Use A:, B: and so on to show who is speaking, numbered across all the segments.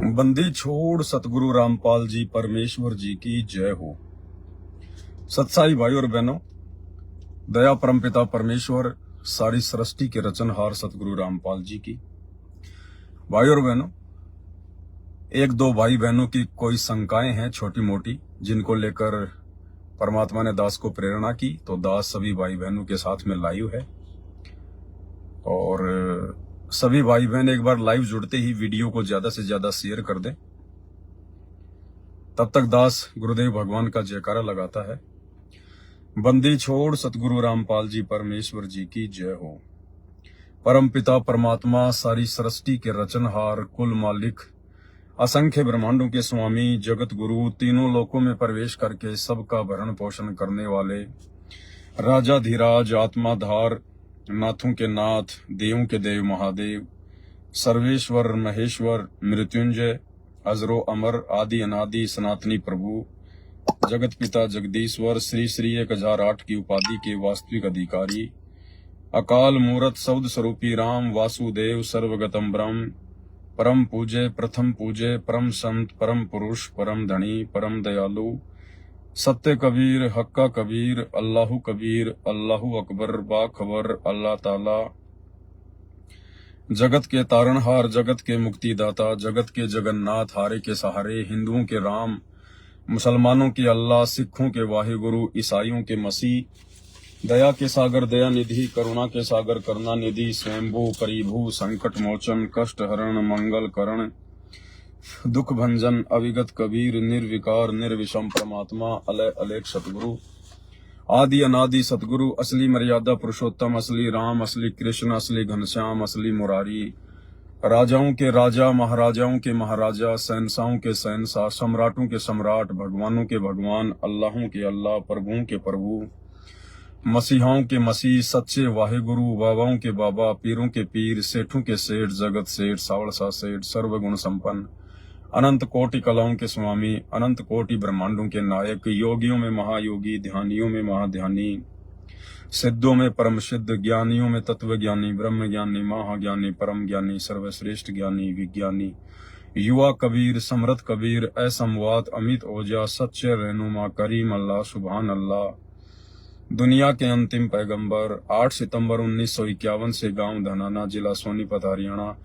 A: बंदी छोड़ सतगुरु रामपाल जी परमेश्वर जी की जय हो। सत्साई भाई और बहनों, दया परमपिता परमेश्वर सारी सृष्टि के रचनहार सतगुरु रामपाल जी की। भाई और बहनों, एक दो भाई बहनों की कोई शंकाएं हैं छोटी मोटी, जिनको लेकर परमात्मा ने दास को प्रेरणा की, तो दास सभी भाई बहनों के साथ में लाइव है। और सभी भाई बहन एक बार लाइव जुड़ते ही वीडियो को ज्यादा से ज्यादा शेयर कर दें। तब तक दास गुरुदेव भगवान का जयकारा लगाता है। बंदी छोड़ सतगुरु रामपाल जी परमेश्वर जी की जय हो। परम पिता परमात्मा सारी सृष्टि के रचनहार, कुल मालिक, असंख्य ब्रह्मांडों के स्वामी, जगत गुरु, तीनों लोकों में प्रवेश करके सबका भरण पोषण करने वाले राजा धीराज, आत्माधार, नाथों के नाथ, देवों के देव महादेव, सर्वेश्वर महेश्वर, मृत्युंजय, अजरो अमर, आदि अनादि सनातनी प्रभु, जगत पिता जगदीश्वर, श्री श्री 1008 की उपाधि के वास्तविक अधिकारी, अकाल मूरत सौद स्वरूपी राम वासुदेव सर्वगतम ब्रह्म, परम पूज्य प्रथम पूज्य, परम संत, परम पुरुष, परम धनी, परम दयालु, सत्य कबीर, हक्का कबीर, अल्लाहु कबीर, अल्लाहु अकबर, बाखबर, अल्लाह ताला, जगत के तारणहार, जगत के मुक्तिदाता, जगत के जगन्नाथ, हारे के सहारे, हिंदुओं के राम, मुसलमानों के अल्लाह, सिखों के वाहिगुरु, ईसाइयों के मसीह, दया के सागर दया निधि, करुणा के सागर करुणा निधि, स्वयंभू परिभू, संकट मोचन, कष्ट हरण, मंगल करण, दुख भंजन, अविगत कबीर, निर्विकार निर्विषम परमात्मा, अलय अलेख सतगुरु, आदि अनादि सतगुरु, असली मर्यादा पुरुषोत्तम, असली राम, असली कृष्ण, असली घनश्याम, असली मुरारी, राजाओं के राजा, महाराजाओं के महाराजा, शहंशाहों के शहंशाह, सम्राटों के सम्राट, भगवानों के भगवान, अल्लाहों के अल्लाह, प्रभुओं के प्रभु, मसीहाओं के मसीह, सच्चे वाहिगुरु, बाबाओं के बाबा, पीरों के पीर, सेठों के सेठ, जगत सेठ, सावड़सा सेठ, सर्वगुण संपन्न, अनंत कोटि कलाओं के स्वामी, अनंत कोटि ब्रह्मांडों के नायक, योगियों में महायोगी, ध्यानियों में महाध्यानी, सिद्धों में परम सिद्ध, ज्ञानियों में तत्व ज्ञानी, ब्रह्म ज्ञानी, महाज्ञानी, परम ज्ञानी, सर्वश्रेष्ठ ज्ञानी, विज्ञानी, युवा कबीर, समृत कबीर, असमवात, अमित ओजा, सच्चे रहनुमा, करीम अल्लाह, सुभान अल्लाह, दुनिया के अंतिम पैगंबर, 8 सितंबर 1951 से गांव धनाना, जिला सोनीपत, हरियाणा,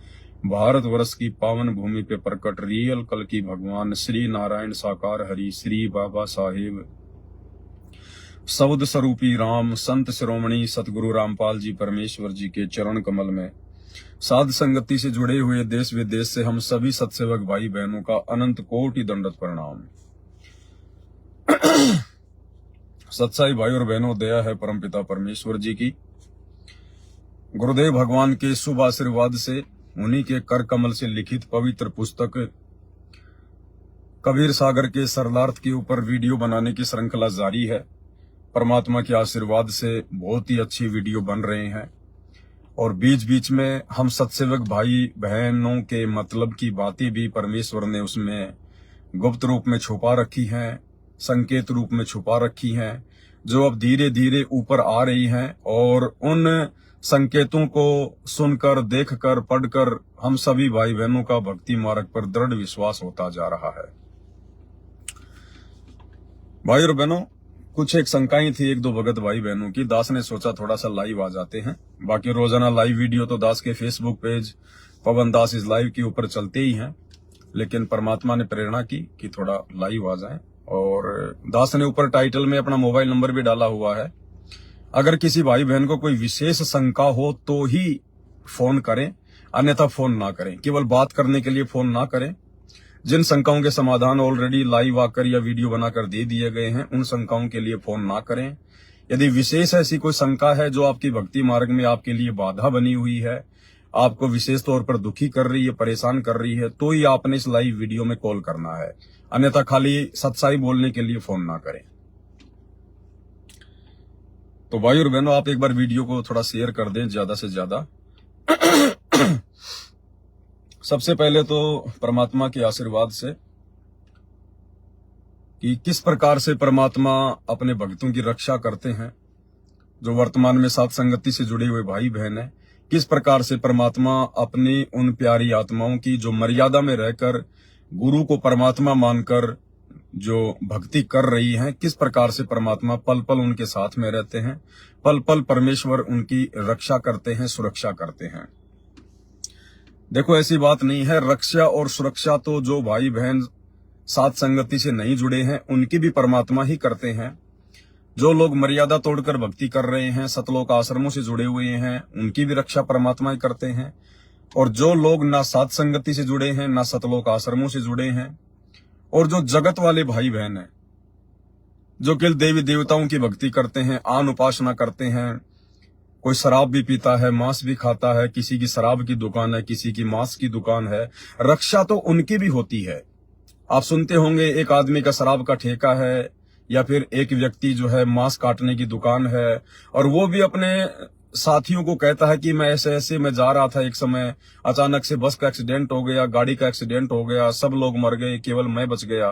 A: भारतवर्ष की पावन भूमि पे प्रकट रियल कल की भगवान श्री नारायण साकार हरि, श्री बाबा साहेब सौद स्वरूपी राम, संत शिरोमणि सतगुरु रामपाल जी परमेश्वर जी के चरण कमल में साध संगति से जुड़े हुए देश विदेश से हम सभी सत्सेवक भाई बहनों का अनंत कोटि दंडवत प्रणाम। सत्साई भाई और बहनों, दया है परमपिता परमेश्वर जी की। गुरुदेव भगवान के शुभ आशीर्वाद से उन्हीं के कर कमल से लिखित पवित्र पुस्तक कबीर सागर के सरलार्थ के ऊपर वीडियो बनाने की श्रृंखला जारी है। परमात्मा के आशीर्वाद से बहुत ही अच्छी वीडियो बन रहे हैं और बीच बीच में हम सत्सेवक भाई बहनों के मतलब की बातें भी परमेश्वर ने उसमें गुप्त रूप में छुपा रखी हैं, संकेत रूप में छुपा रखी हैं, जो अब धीरे धीरे ऊपर आ रही हैं। और उन संकेतों को सुनकर, देखकर, पढ़कर हम सभी भाई बहनों का भक्ति मार्ग पर दृढ़ विश्वास होता जा रहा है। भाई और बहनों, कुछ एक शंकाएं थी एक दो भगत भाई बहनों की। दास ने सोचा थोड़ा सा लाइव आ जाते हैं। बाकी रोजाना लाइव वीडियो तो दास के फेसबुक पेज पवन दास इस लाइव के ऊपर चलते ही हैं, लेकिन परमात्मा ने प्रेरणा की कि थोड़ा लाइव आ जाएं। और दास ने ऊपर टाइटल में अपना मोबाइल नंबर भी डाला हुआ है। अगर किसी भाई बहन को कोई विशेष शंका हो तो ही फोन करें, अन्यथा फोन ना करें। केवल बात करने के लिए फोन ना करें। जिन शंकाओं के समाधान ऑलरेडी लाइव आकर या वीडियो बनाकर दे दिए गए हैं, उन शंकाओं के लिए फोन ना करें। यदि विशेष ऐसी कोई शंका है जो आपकी भक्ति मार्ग में आपके लिए बाधा बनी हुई है, आपको विशेष तौर पर दुखी कर रही है, परेशान कर रही है, तो ही आपने इस लाइव वीडियो में कॉल करना है। अन्यथा खाली सच्चाई बोलने के लिए फोन ना करें। तो भाई और बहनों, आप एक बार वीडियो को थोड़ा शेयर कर दें ज्यादा से ज्यादा। सबसे पहले तो परमात्मा के आशीर्वाद से कि किस प्रकार से परमात्मा अपने भक्तों की रक्षा करते हैं, जो वर्तमान में साथ संगति से जुड़े हुए भाई बहन हैं, किस प्रकार से परमात्मा अपनी उन प्यारी आत्माओं की जो मर्यादा में रहकर गुरु को परमात्मा मानकर जो भक्ति कर रही हैं, किस प्रकार से परमात्मा पल पल उनके साथ में रहते हैं, पल पल परमेश्वर उनकी रक्षा करते हैं, सुरक्षा करते हैं। देखो ऐसी बात नहीं है, रक्षा और सुरक्षा तो जो भाई बहन साथ संगति से नहीं जुड़े हैं उनकी भी परमात्मा ही करते हैं। जो लोग मर्यादा तोड़कर भक्ति कर रहे हैं, सतलोक आश्रमों से जुड़े हुए हैं, उनकी भी रक्षा परमात्मा ही करते हैं। और जो लोग ना साथ संगति से जुड़े हैं, ना सतलोक आश्रमों से जुड़े हैं, और जो जगत वाले भाई बहन हैं, जो केवल देवी देवताओं की भक्ति करते हैं, आन उपासना करते हैं, कोई शराब भी पीता है, मांस भी खाता है, किसी की शराब की दुकान है, किसी की मांस की दुकान है, रक्षा तो उनकी भी होती है। आप सुनते होंगे एक आदमी का शराब का ठेका है, या फिर एक व्यक्ति जो है मांस काटने की दुकान है, और वो भी अपने साथियों को कहता है कि मैं ऐसे ऐसे मैं जा रहा था, एक समय अचानक से बस का एक्सीडेंट हो गया, गाड़ी का एक्सीडेंट हो गया, सब लोग मर गए, केवल मैं बच गया।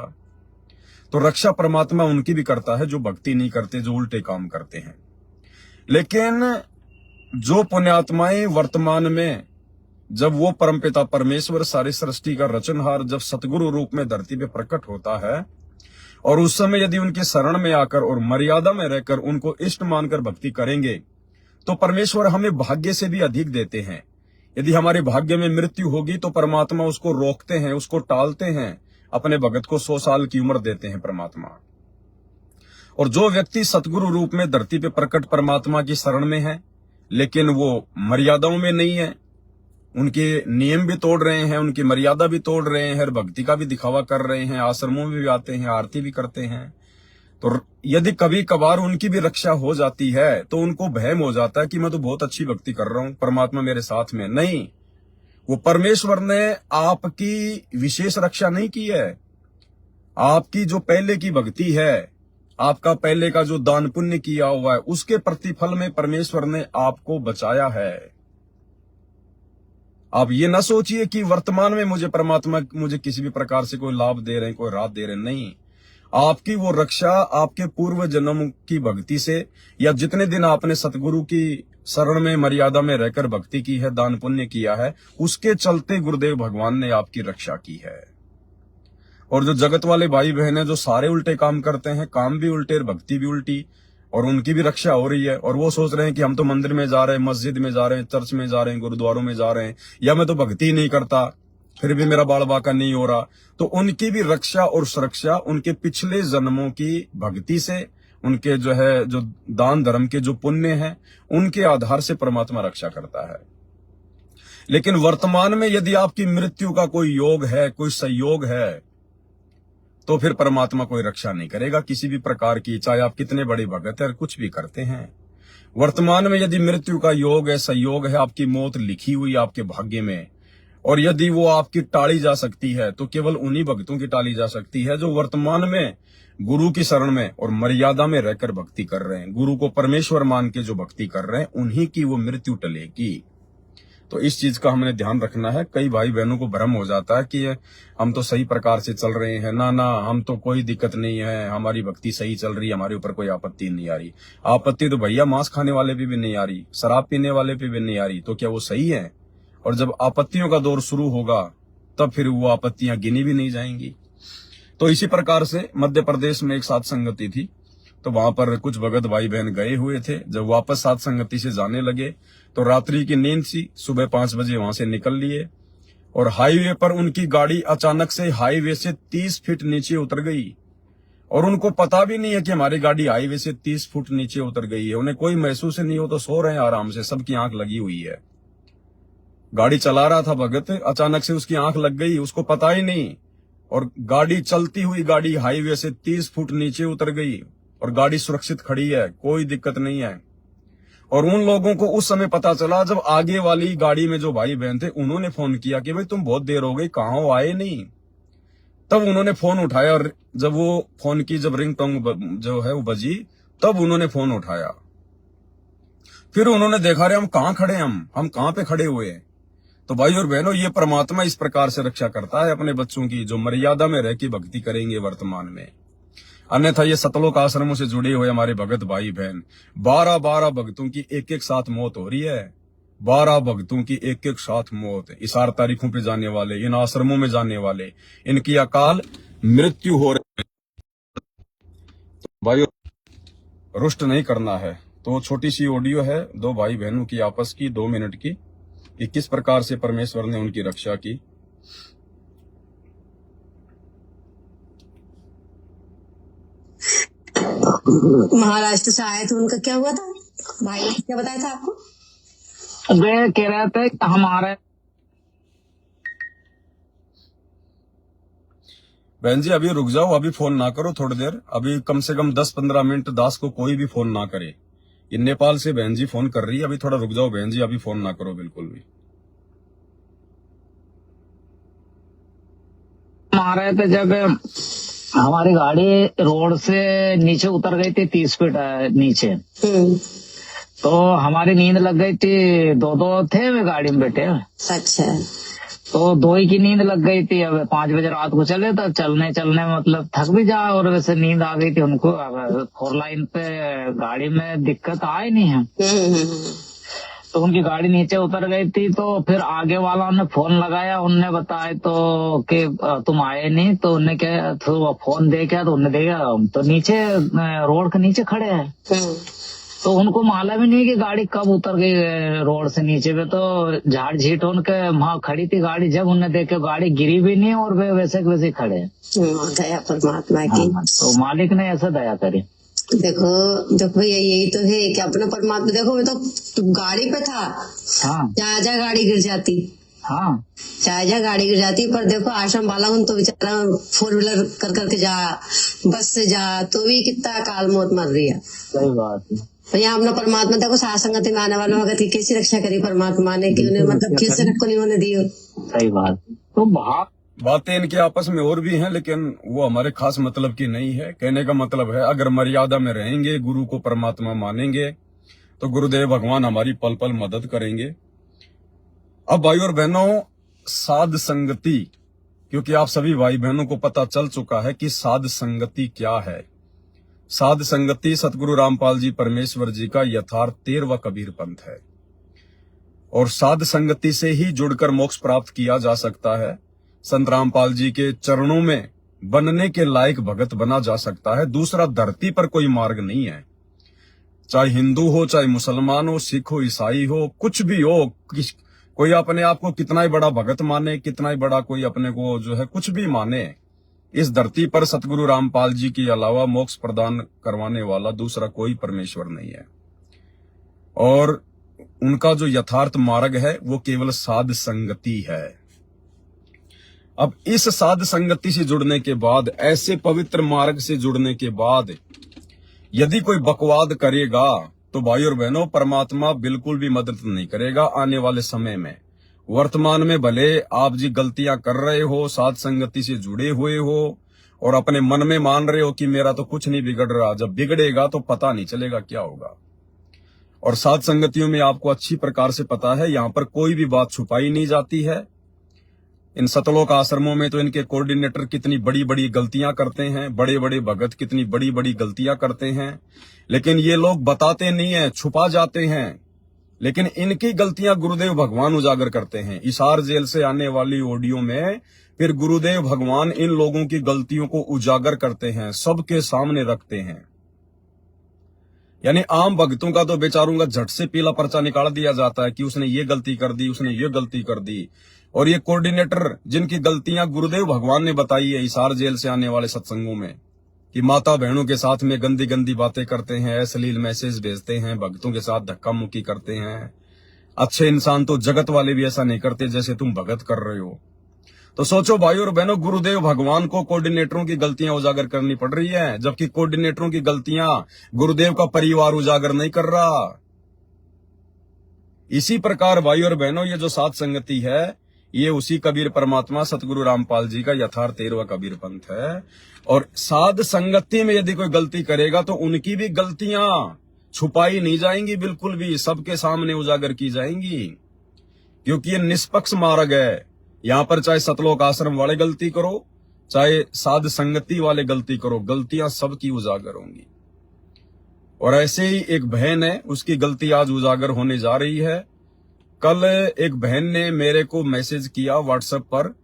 A: तो रक्षा परमात्मा उनकी भी करता है जो भक्ति नहीं करते, जो उल्टे काम करते हैं। लेकिन जो पुण्यात्माएं वर्तमान में, जब वो परमपिता परमेश्वर सारी सृष्टि का रचनहार जब सतगुरु रूप में धरती पे प्रकट होता है, और उस समय यदि उनके शरण में आकर और मर्यादा में रहकर उनको इष्ट मानकर भक्ति करेंगे, तो परमेश्वर हमें भाग्य से भी अधिक देते हैं। यदि हमारे भाग्य में मृत्यु होगी तो परमात्मा उसको रोकते हैं, उसको टालते हैं, अपने भगत को 100 साल की उम्र देते हैं परमात्मा। और जो व्यक्ति सतगुरु रूप में धरती पे प्रकट परमात्मा की शरण में है, लेकिन वो मर्यादाओं में नहीं है, उनके नियम भी तोड़ रहे हैं, उनकी मर्यादा भी तोड़ रहे हैं, भक्ति का भी दिखावा कर रहे हैं, आश्रमों में भी आते हैं, आरती भी करते हैं, तो यदि कभी कभार उनकी भी रक्षा हो जाती है तो उनको भय हो जाता है कि मैं तो बहुत अच्छी भक्ति कर रहा हूं, परमात्मा मेरे साथ में नहीं। वो परमेश्वर ने आपकी विशेष रक्षा नहीं की है। आपकी जो पहले की भक्ति है, आपका पहले का जो दान पुण्य किया हुआ है, उसके प्रतिफल में परमेश्वर ने आपको बचाया है। आप ये ना सोचिए कि वर्तमान में मुझे परमात्मा मुझे किसी भी प्रकार से कोई लाभ दे रहे हैं, कोई राहत दे रहे हैं, नहीं। आपकी वो रक्षा आपके पूर्व जन्म की भक्ति से, या जितने दिन आपने सतगुरु की शरण में मर्यादा में रहकर भक्ति की है, दान पुण्य किया है, उसके चलते गुरुदेव भगवान ने आपकी रक्षा की है। और जो जगत वाले भाई बहन है, जो सारे उल्टे काम करते हैं, काम भी उल्टे, भक्ति भी उल्टी, और उनकी भी रक्षा हो रही है, और वो सोच रहे हैं कि हम तो मंदिर में जा रहे हैं, मस्जिद में जा रहे हैं, चर्च में जा रहे हैं, गुरुद्वारों में जा रहे हैं, या मैं तो भक्ति नहीं करता, फिर भी मेरा बाल बाका नहीं हो रहा। तो उनकी भी रक्षा और सुरक्षा उनके पिछले जन्मों की भक्ति से, उनके जो है जो दान धर्म के जो पुण्य हैं, उनके आधार से परमात्मा रक्षा करता है। लेकिन वर्तमान में यदि आपकी मृत्यु का कोई योग है, कोई संयोग है, तो फिर परमात्मा कोई रक्षा नहीं करेगा किसी भी प्रकार की, चाहे आप कितने बड़े भगत है, कुछ भी करते हैं। वर्तमान में यदि मृत्यु का योग है, संयोग है, आपकी मौत लिखी हुई आपके भाग्य में, और यदि वो आपकी टाली जा सकती है तो केवल उन्हीं भक्तों की टाली जा सकती है जो वर्तमान में गुरु की शरण में और मर्यादा में रहकर भक्ति कर रहे हैं, गुरु को परमेश्वर मान के जो भक्ति कर रहे हैं, उन्हीं की वो मृत्यु टलेगी। तो इस चीज का हमने ध्यान रखना है। कई भाई बहनों को भ्रम हो जाता है कि हम तो सही प्रकार से चल रहे हैं, ना हम तो कोई दिक्कत नहीं है, हमारी भक्ति सही चल रही है, हमारे ऊपर कोई आपत्ति नहीं आ रही। आपत्ति तो भैया मांस खाने वाले पे भी नहीं आ रही, शराब पीने वाले पे भी नहीं आ रही, तो क्या वो सही है? और जब आपत्तियों का दौर शुरू होगा तब फिर वो आपत्तियां गिनी भी नहीं जाएंगी। तो इसी प्रकार से मध्य प्रदेश में एक साथ संगति थी, तो वहां पर कुछ भगत भाई बहन गए हुए थे। जब वापस साथ संगति से जाने लगे तो रात्रि की नींद सी, सुबह 5 बजे वहां से निकल लिए, और हाईवे पर उनकी गाड़ी अचानक से हाईवे से 30 फीट नीचे उतर गई, और उनको पता भी नहीं है कि हमारी गाड़ी हाईवे से 30 फुट नीचे उतर गई है। उन्हें कोई महसूस ही नहीं हो, तो सो रहे हैं आराम से, सबकी आंख लगी हुई है। गाड़ी चला रहा था भगत, अचानक से उसकी आंख लग गई, उसको पता ही नहीं, और गाड़ी चलती हुई गाड़ी हाईवे से 30 फुट नीचे उतर गई, और गाड़ी सुरक्षित खड़ी है, कोई दिक्कत नहीं है। और उन लोगों को उस समय पता चला जब आगे वाली गाड़ी में जो भाई बहन थे उन्होंने फोन किया कि भाई तुम बहुत देर हो गई, कहां हो, आए नहीं। तब उन्होंने फोन उठाया, और जब वो फोन की जब रिंग टोंग जो है वो बजी, तब उन्होंने फोन उठाया। फिर उन्होंने देखा, रहे हम कहां खड़े, हम कहां पे खड़े हुए हैं। तो भाई और बहनों, ये परमात्मा इस प्रकार से रक्षा करता है अपने बच्चों की, जो मर्यादा में रह के भक्ति करेंगे वर्तमान में। अन्यथा ये सतलोक आश्रमों से जुड़े हुए हमारे भगत भाई बहन, 12 भक्तों की एक साथ मौत हो रही है। 12 भक्तों की एक एक साथ मौत, इशार तारीखों पे जाने वाले, इन आश्रमों में जाने वाले, इनकी अकाल मृत्यु हो रही है। भाई रुष्ट नहीं करना है। तो छोटी सी ऑडियो है दो भाई बहनों की आपस की, 2 मिनट की, कि किस प्रकार से परमेश्वर ने उनकी रक्षा की।
B: महाराष्ट्र से आए थे, उनका क्या हुआ था? भाई ने क्या बताया था आपको?
C: वे कह रहे थे हमारे।
A: बहन जी अभी रुक जाओ, अभी फोन ना करो थोड़ी देर, अभी कम से कम 10-15 मिनट दास को कोई भी फोन ना करे। ये नेपाल से बहन जी फोन कर रही है, अभी थोड़ा रुक जाओ बहन जी, अभी फोन ना करो बिल्कुल भी।
C: हमारे थे जब हमारी गाड़ी रोड से नीचे उतर गई थी 30 फीट नीचे, तो हमारी नींद लग गई थी। 2 थे वे गाड़ी में बैठे।
B: अच्छा।
C: तो 2 ही की नींद लग गई थी। अब 5 बजे रात को चले तो चलने चलने मतलब थक भी जाए, और वैसे नींद आ गई थी उनको। अब 4 लाइन पे गाड़ी में दिक्कत आई नहीं है, तो उनकी गाड़ी नीचे उतर गई थी। तो फिर आगे वाला ने फोन लगाया, उनने बताया तो कि तुम आए नहीं, तो उनने क्या तो फोन देखा, तो उनने देखा तो नीचे रोड के नीचे खड़े हैं। तो उनको मालूम ही नहीं कि गाड़ी कब उतर गई रोड से नीचे पे। तो झाड़ झीट उनके वहां खड़ी थी गाड़ी, जब उन्होंने देखे गाड़ी गिरी भी नहीं और वे वैसे के वैसे खड़े।
B: दया परमात्मा की।
C: तो मालिक ने ऐसा दया करी।
B: देखो देखो यही तो है कि अपना परमात्मा। देखो मैं तो गाड़ी पे था, जहाँ जहाँ गाड़ी गिर जाती, चाहे जहाँ गाड़ी गिर जाती, पर देखो आश्रम वाला हूँ तो बेचारा 4 व्हीलर कर करके जा, बस से जा, तो भी कितना अकाल मौत मर रही है।
C: सही बात है।
B: तो यहाँ अपना परमात्मा देखो साथ संगति में आने वालों की कैसी रक्षा करी परमात्मा ने, कि उन्हें मतलब किस को नहीं होने दी।
C: सही बात। तो
A: बातें इनके आपस में और भी हैं, लेकिन वो हमारे खास मतलब की नहीं है। कहने का मतलब है अगर मर्यादा में रहेंगे, गुरु को परमात्मा मानेंगे, तो गुरुदेव भगवान हमारी पल पल मदद करेंगे। अब भाई और बहनों, साध संगति, क्योंकि आप सभी भाई बहनों को पता चल चुका है कि साध संगति क्या है। साध संगति सतगुरु रामपाल जी परमेश्वर जी का यथार्थ 13वां कबीर पंथ है, और साध संगति से ही जुड़कर मोक्ष प्राप्त किया जा सकता है। संत रामपाल जी के चरणों में बनने के लायक भगत बना जा सकता है। दूसरा धरती पर कोई मार्ग नहीं है। चाहे हिंदू हो, चाहे मुसलमान हो, सिख हो, ईसाई हो, कुछ भी हो, कोई अपने आप को कितना ही बड़ा भगत माने, कितना ही बड़ा कोई अपने को जो है कुछ भी माने, इस धरती पर सतगुरु रामपाल जी के अलावा मोक्ष प्रदान करवाने वाला दूसरा कोई परमेश्वर नहीं है। और उनका जो यथार्थ मार्ग है वो केवल साध संगति है। अब इस साध संगति से जुड़ने के बाद, ऐसे पवित्र मार्ग से जुड़ने के बाद यदि कोई बकवाद करेगा तो भाई और बहनों, परमात्मा बिल्कुल भी मदद नहीं करेगा आने वाले समय में। वर्तमान में भले आप जी गलतियां कर रहे हो, साध संगति से जुड़े हुए हो, और अपने मन में मान रहे हो कि मेरा तो कुछ नहीं बिगड़ रहा, जब बिगड़ेगा तो पता नहीं चलेगा क्या होगा। और साध संगतियों में आपको अच्छी प्रकार से पता है, यहाँ पर कोई भी बात छुपाई नहीं जाती है। इन सतलोक आश्रमों में तो इनके कोऑर्डिनेटर कितनी बड़ी बड़ी गलतियां करते हैं, बड़े बड़े भगत कितनी बड़ी बड़ी गलतियां करते हैं, लेकिन ये लोग बताते नहीं है, छुपा जाते हैं। लेकिन इनकी गलतियां गुरुदेव भगवान उजागर करते हैं। इसार जेल से आने वाली ऑडियो में फिर गुरुदेव भगवान इन लोगों की गलतियों को उजागर करते हैं, सबके सामने रखते हैं। यानी आम भक्तों का तो बेचारों का झट से पीला पर्चा निकाल दिया जाता है कि उसने ये गलती कर दी, उसने ये गलती कर दी। और ये कोऑर्डिनेटर जिनकी गलतियां गुरुदेव भगवान ने बताई है इसार जेल से आने वाले सत्संगों में, कि माता बहनों के साथ में गंदी गंदी बातें करते हैं, अश्लील मैसेज भेजते हैं, भक्तों के साथ धक्का मुक्की करते हैं। अच्छे इंसान तो जगत वाले भी ऐसा नहीं करते जैसे तुम भगत कर रहे हो। तो सोचो भाई और बहनों, गुरुदेव भगवान को कोऑर्डिनेटरों की गलतियां उजागर करनी पड़ रही है, जबकि कोऑर्डिनेटरों की गलतियां गुरुदेव का परिवार उजागर नहीं कर रहा। इसी प्रकार भाई और बहनों, ये जो साध संगति है, ये उसी कबीर परमात्मा सतगुरु रामपाल जी का यथार्थ 13वां कबीर पंथ है। और साध संगति में यदि कोई गलती करेगा तो उनकी भी गलतियां छुपाई नहीं जाएंगी, बिल्कुल भी सबके सामने उजागर की जाएंगी, क्योंकि ये निष्पक्ष मार्ग है। यहां पर चाहे सतलोक आश्रम वाले गलती करो, चाहे साध संगति वाले गलती करो, गलतियां सबकी उजागर होंगी। और ऐसे ही एक बहन है, उसकी गलती आज उजागर होने जा रही है। कल एक बहन ने मेरे को मैसेज किया व्हाट्सएप पर,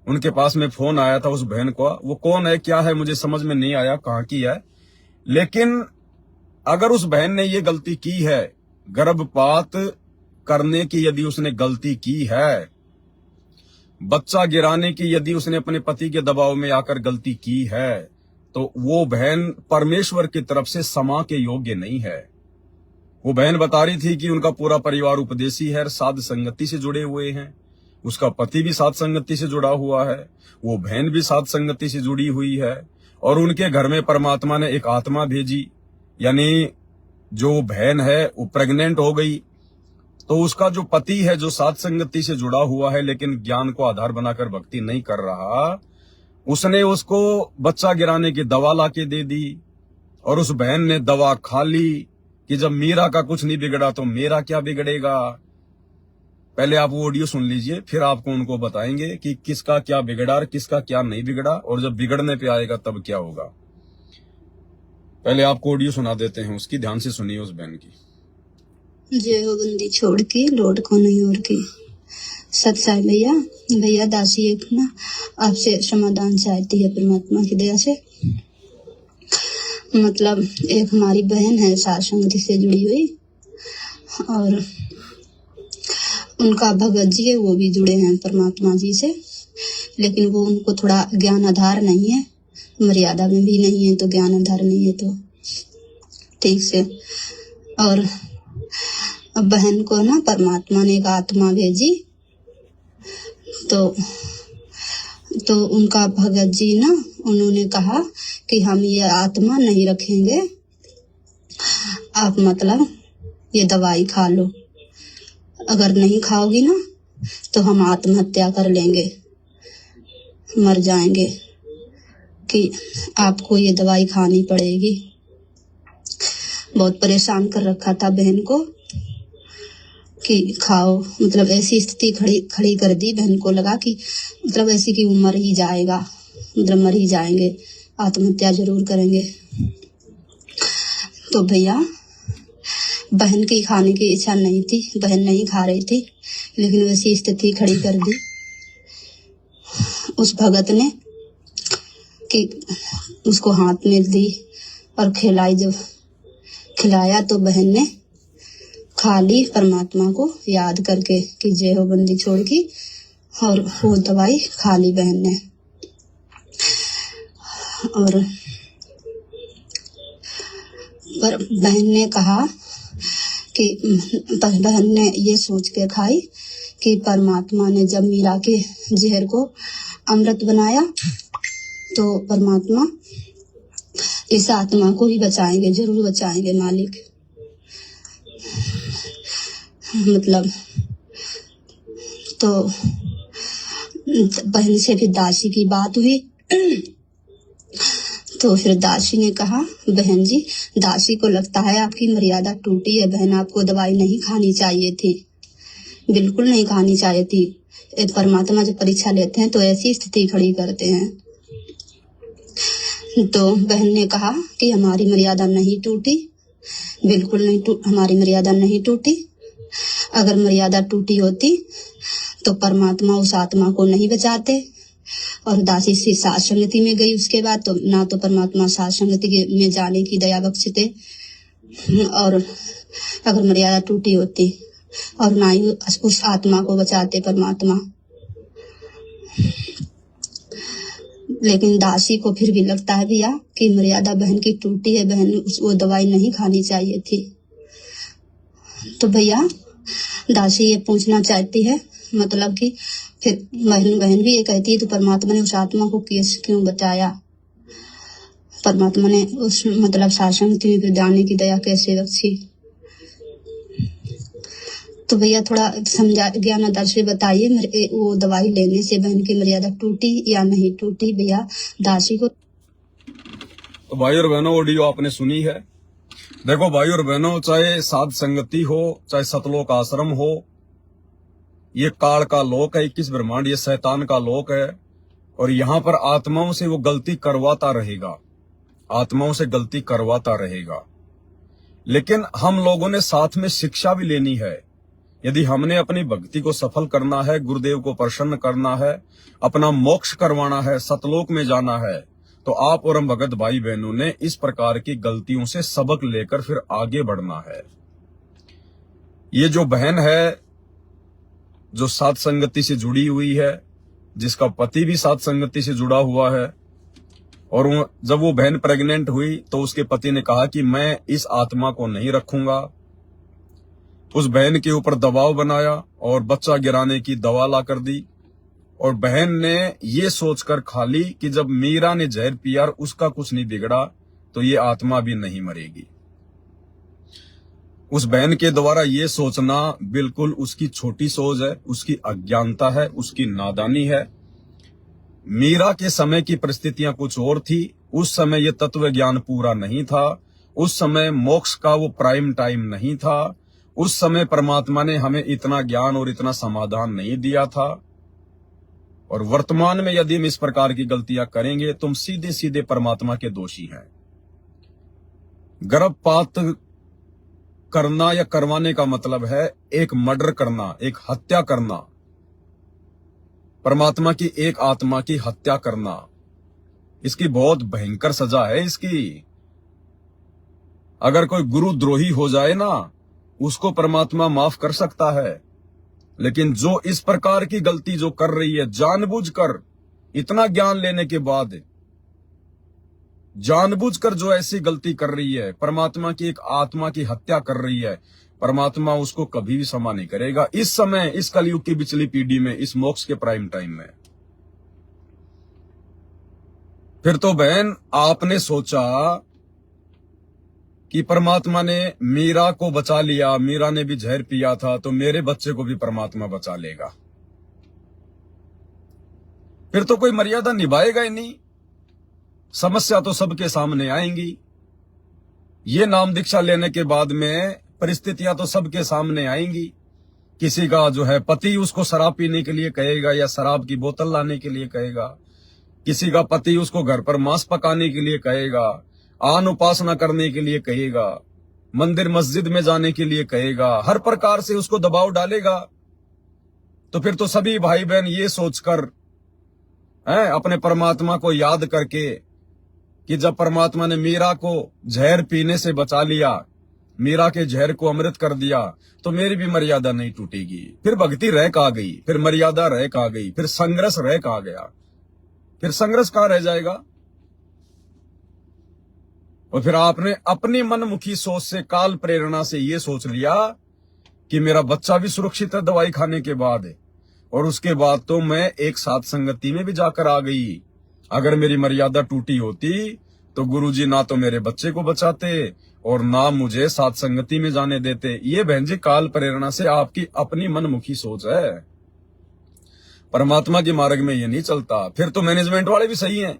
A: उनके पास में फोन आया था उस बहन को। वो कौन है क्या है मुझे समझ में नहीं आया कहाँ की है, लेकिन अगर उस बहन ने ये गलती की है, गर्भपात करने की यदि उसने गलती की है, बच्चा गिराने की यदि उसने अपने पति के दबाव में आकर गलती की है, तो वो बहन परमेश्वर की तरफ से क्षमा के योग्य नहीं है। वो बहन बता रही थी कि उनका पूरा परिवार उपदेशी है, साध संगति से जुड़े हुए हैं, उसका पति भी साध संगति से जुड़ा हुआ है, वो बहन भी साध संगति से जुड़ी हुई है, और उनके घर में परमात्मा ने एक आत्मा भेजी, यानी जो बहन है वो प्रेग्नेंट हो गई। तो उसका जो पति है जो साध संगति से जुड़ा हुआ है लेकिन ज्ञान को आधार बनाकर भक्ति नहीं कर रहा, उसने उसको बच्चा गिराने की दवा लाके दे दी, और उस बहन ने दवा खा ली कि जब मीरा का कुछ नहीं बिगड़ा तो मेरा क्या बिगड़ेगा। पहले आप वो ऑडियो सुन लीजिए, फिर आपको उनको बताएंगे कि किसका क्या बिगड़ा और किसका क्या नहीं बिगड़ा, और जब बिगड़ने पे आएगा तब क्या होगा। पहले आपको ऑडियो सुना देते हैं उसकी, ध्यान से सुनिए उस बहन की।
D: जय हो बंदी छोड़ के लौट को नहीं और की। सच्चाई भैया दासी एक ना आपसे समाधान चाहती है परमात्मा की दया से। मतलब एक हमारी बहन है साथ संगति से जुड़ी हुई, और उनका भगत जी है वो भी जुड़े हैं परमात्मा जी से, लेकिन वो उनको थोड़ा ज्ञान आधार नहीं है, मर्यादा में भी नहीं है, तो ज्ञान आधार नहीं है तो ठीक से। और बहन को ना परमात्मा ने एक आत्मा भेजी, तो उनका भगत जी ना उन्होंने कहा कि हम ये आत्मा नहीं रखेंगे, आप मतलब ये दवाई खा लो, अगर नहीं खाओगी ना तो हम आत्महत्या कर लेंगे, मर जाएंगे, कि आपको ये दवाई खानी पड़ेगी। बहुत परेशान कर रखा था बहन को कि खाओ, मतलब ऐसी स्थिति खड़ी कर दी, बहन को लगा कि मतलब ऐसी कि वो मर ही जाएगा, मतलब मर ही जाएंगे, आत्महत्या जरूर करेंगे। तो भैया बहन की खाने की इच्छा नहीं थी, बहन नहीं खा रही थी, लेकिन वैसी स्थिति खड़ी कर दी उस भगत ने कि उसको हाथ में दी और खिलाई। जब खिलाया तो बहन ने खा ली, परमात्मा को याद करके कि जय हो बंदी छोड़ की, और वो दवाई खा ली बहन ने। और पर बहन ने कहा कि बहन ने ये सोच के खाई कि परमात्मा ने जब मीरा के जहर को अमृत बनाया तो परमात्मा इस आत्मा को ही बचाएंगे, जरूर बचाएंगे मालिक। मतलब तो बहन से फिर दासी की बात हुई तो फिर दासी ने कहा, बहन जी दासी को लगता है आपकी मर्यादा टूटी है, बहन आपको दवाई नहीं खानी चाहिए थी, बिल्कुल नहीं खानी चाहिए थी। परमात्मा जब परीक्षा लेते हैं तो ऐसी स्थिति खड़ी करते हैं। तो बहन ने कहा कि हमारी मर्यादा नहीं टूटी, बिल्कुल नहीं हमारी मर्यादा नहीं टूटी। अगर मर्यादा टूटी होती तो परमात्मा उस आत्मा को नहीं बचाते। और दासी से साथ संगति में गई, उसके बाद तो ना तो परमात्मा साथ संगति में जाने की दया बख्शते, और अगर मर्यादा टूटी होती, और ना ही उस आत्मा को बचाते परमात्मा। लेकिन दासी को फिर भी लगता है भैया कि मर्यादा बहन की टूटी है, बहन वो दवाई नहीं खानी चाहिए थी। तो भैया दासी ये पूछना चाहती है, मतलब कि फिर बहन भी ये कहती है तो परमात्मा ने उस आत्मा को क्यों बचाया, परमात्मा ने उस मतलब शासन में जाने की दया कैसे बख्शी। तो भैया थोड़ा समझा ज्ञान आधार से बताइए, वो दवाई लेने से बहन की मर्यादा टूटी या नहीं टूटी भैया दासी को।
A: तो भाई और बहनों ऑडियो आपने सुनी है। देखो भाई और बहनों, चाहे साध संगति हो चाहे सतलोक आश्रम हो, ये काल का लोक है, 21 ब्रह्मांड ये शैतान का लोक है, और यहाँ पर आत्माओं से वो गलती करवाता रहेगा, आत्माओं से गलती करवाता रहेगा। लेकिन हम लोगों ने साथ में शिक्षा भी लेनी है। यदि हमने अपनी भक्ति को सफल करना है, गुरुदेव को प्रसन्न करना है, अपना मोक्ष करवाना है, सतलोक में जाना है, तो आप और हम भगत भाई बहनों ने इस प्रकार की गलतियों से सबक लेकर फिर आगे बढ़ना है। ये जो बहन है जो सात संगति से जुड़ी हुई है, जिसका पति भी सात संगति से जुड़ा हुआ है, और जब वो बहन प्रेग्नेंट हुई तो उसके पति ने कहा कि मैं इस आत्मा को नहीं रखूंगा। उस बहन के ऊपर दबाव बनाया और बच्चा गिराने की दवा ला कर दी, और बहन ने ये सोचकर खा ली कि जब मीरा ने जहर पिया और उसका कुछ नहीं बिगड़ा तो ये आत्मा भी नहीं मरेगी। उस बहन के द्वारा ये सोचना बिल्कुल उसकी छोटी सोच है, उसकी अज्ञानता है, उसकी नादानी है। मीरा के समय की परिस्थितियां कुछ और थी। उस समय ये तत्व ज्ञान पूरा नहीं था। उस समय मोक्ष का वो प्राइम टाइम नहीं था। उस समय परमात्मा ने हमें इतना ज्ञान और इतना समाधान नहीं दिया था। और वर्तमान में यदि हम इस प्रकार की गलतियां करेंगे तो हम सीधे सीधे परमात्मा के दोषी हैं। गर्भपात करना या करवाने का मतलब है एक मर्डर करना, एक हत्या करना, परमात्मा की एक आत्मा की हत्या करना। इसकी बहुत भयंकर सजा है इसकी। अगर कोई गुरुद्रोही हो जाए ना, उसको परमात्मा माफ कर सकता है, लेकिन जो इस प्रकार की गलती जो कर रही है जानबूझकर, इतना ज्ञान लेने के बाद जानबूझकर जो ऐसी गलती कर रही है, परमात्मा की एक आत्मा की हत्या कर रही है, परमात्मा उसको कभी भी क्षमा नहीं करेगा। इस समय, इस कलयुग की पिछली पीढ़ी में, इस मोक्ष के प्राइम टाइम में। फिर तो बहन आपने सोचा कि परमात्मा ने मीरा को बचा लिया, मीरा ने भी जहर पिया था, तो मेरे बच्चे को भी परमात्मा बचा लेगा। फिर तो कोई मर्यादा निभाएगा ही नहीं। समस्या तो सबके सामने आएंगी। ये नाम दीक्षा लेने के बाद में परिस्थितियां तो सबके सामने आएंगी। किसी का जो है पति उसको शराब पीने के लिए कहेगा या शराब की बोतल लाने के लिए कहेगा। किसी का पति उसको घर पर मांस पकाने के लिए कहेगा, आन उपासना करने के लिए कहेगा, मंदिर मस्जिद में जाने के लिए कहेगा, हर प्रकार से उसको दबाव डालेगा। तो फिर तो सभी भाई बहन ये सोचकर अपने परमात्मा को याद करके कि जब परमात्मा ने मीरा को जहर पीने से बचा लिया, मीरा के जहर को अमृत कर दिया, तो मेरी भी मर्यादा नहीं टूटेगी। फिर भक्ति रह कहाँ गई, फिर मर्यादा रह कहाँ गई, फिर संघर्ष रह कहाँ गया, फिर संघर्ष कहाँ रह जाएगा। और फिर आपने अपनी मनमुखी सोच से, काल प्रेरणा से ये सोच लिया कि मेरा बच्चा भी सुरक्षित है दवाई खाने के बाद, और उसके बाद तो मैं एक साथ संगति में भी जाकर आ गई। अगर मेरी मर्यादा टूटी होती तो गुरुजी ना तो मेरे बच्चे को बचाते और ना मुझे साथ संगति में जाने देते। ये बहन जी काल प्रेरणा से आपकी अपनी मनमुखी सोच है। परमात्मा के मार्ग में ये नहीं चलता। फिर तो मैनेजमेंट वाले भी सही हैं।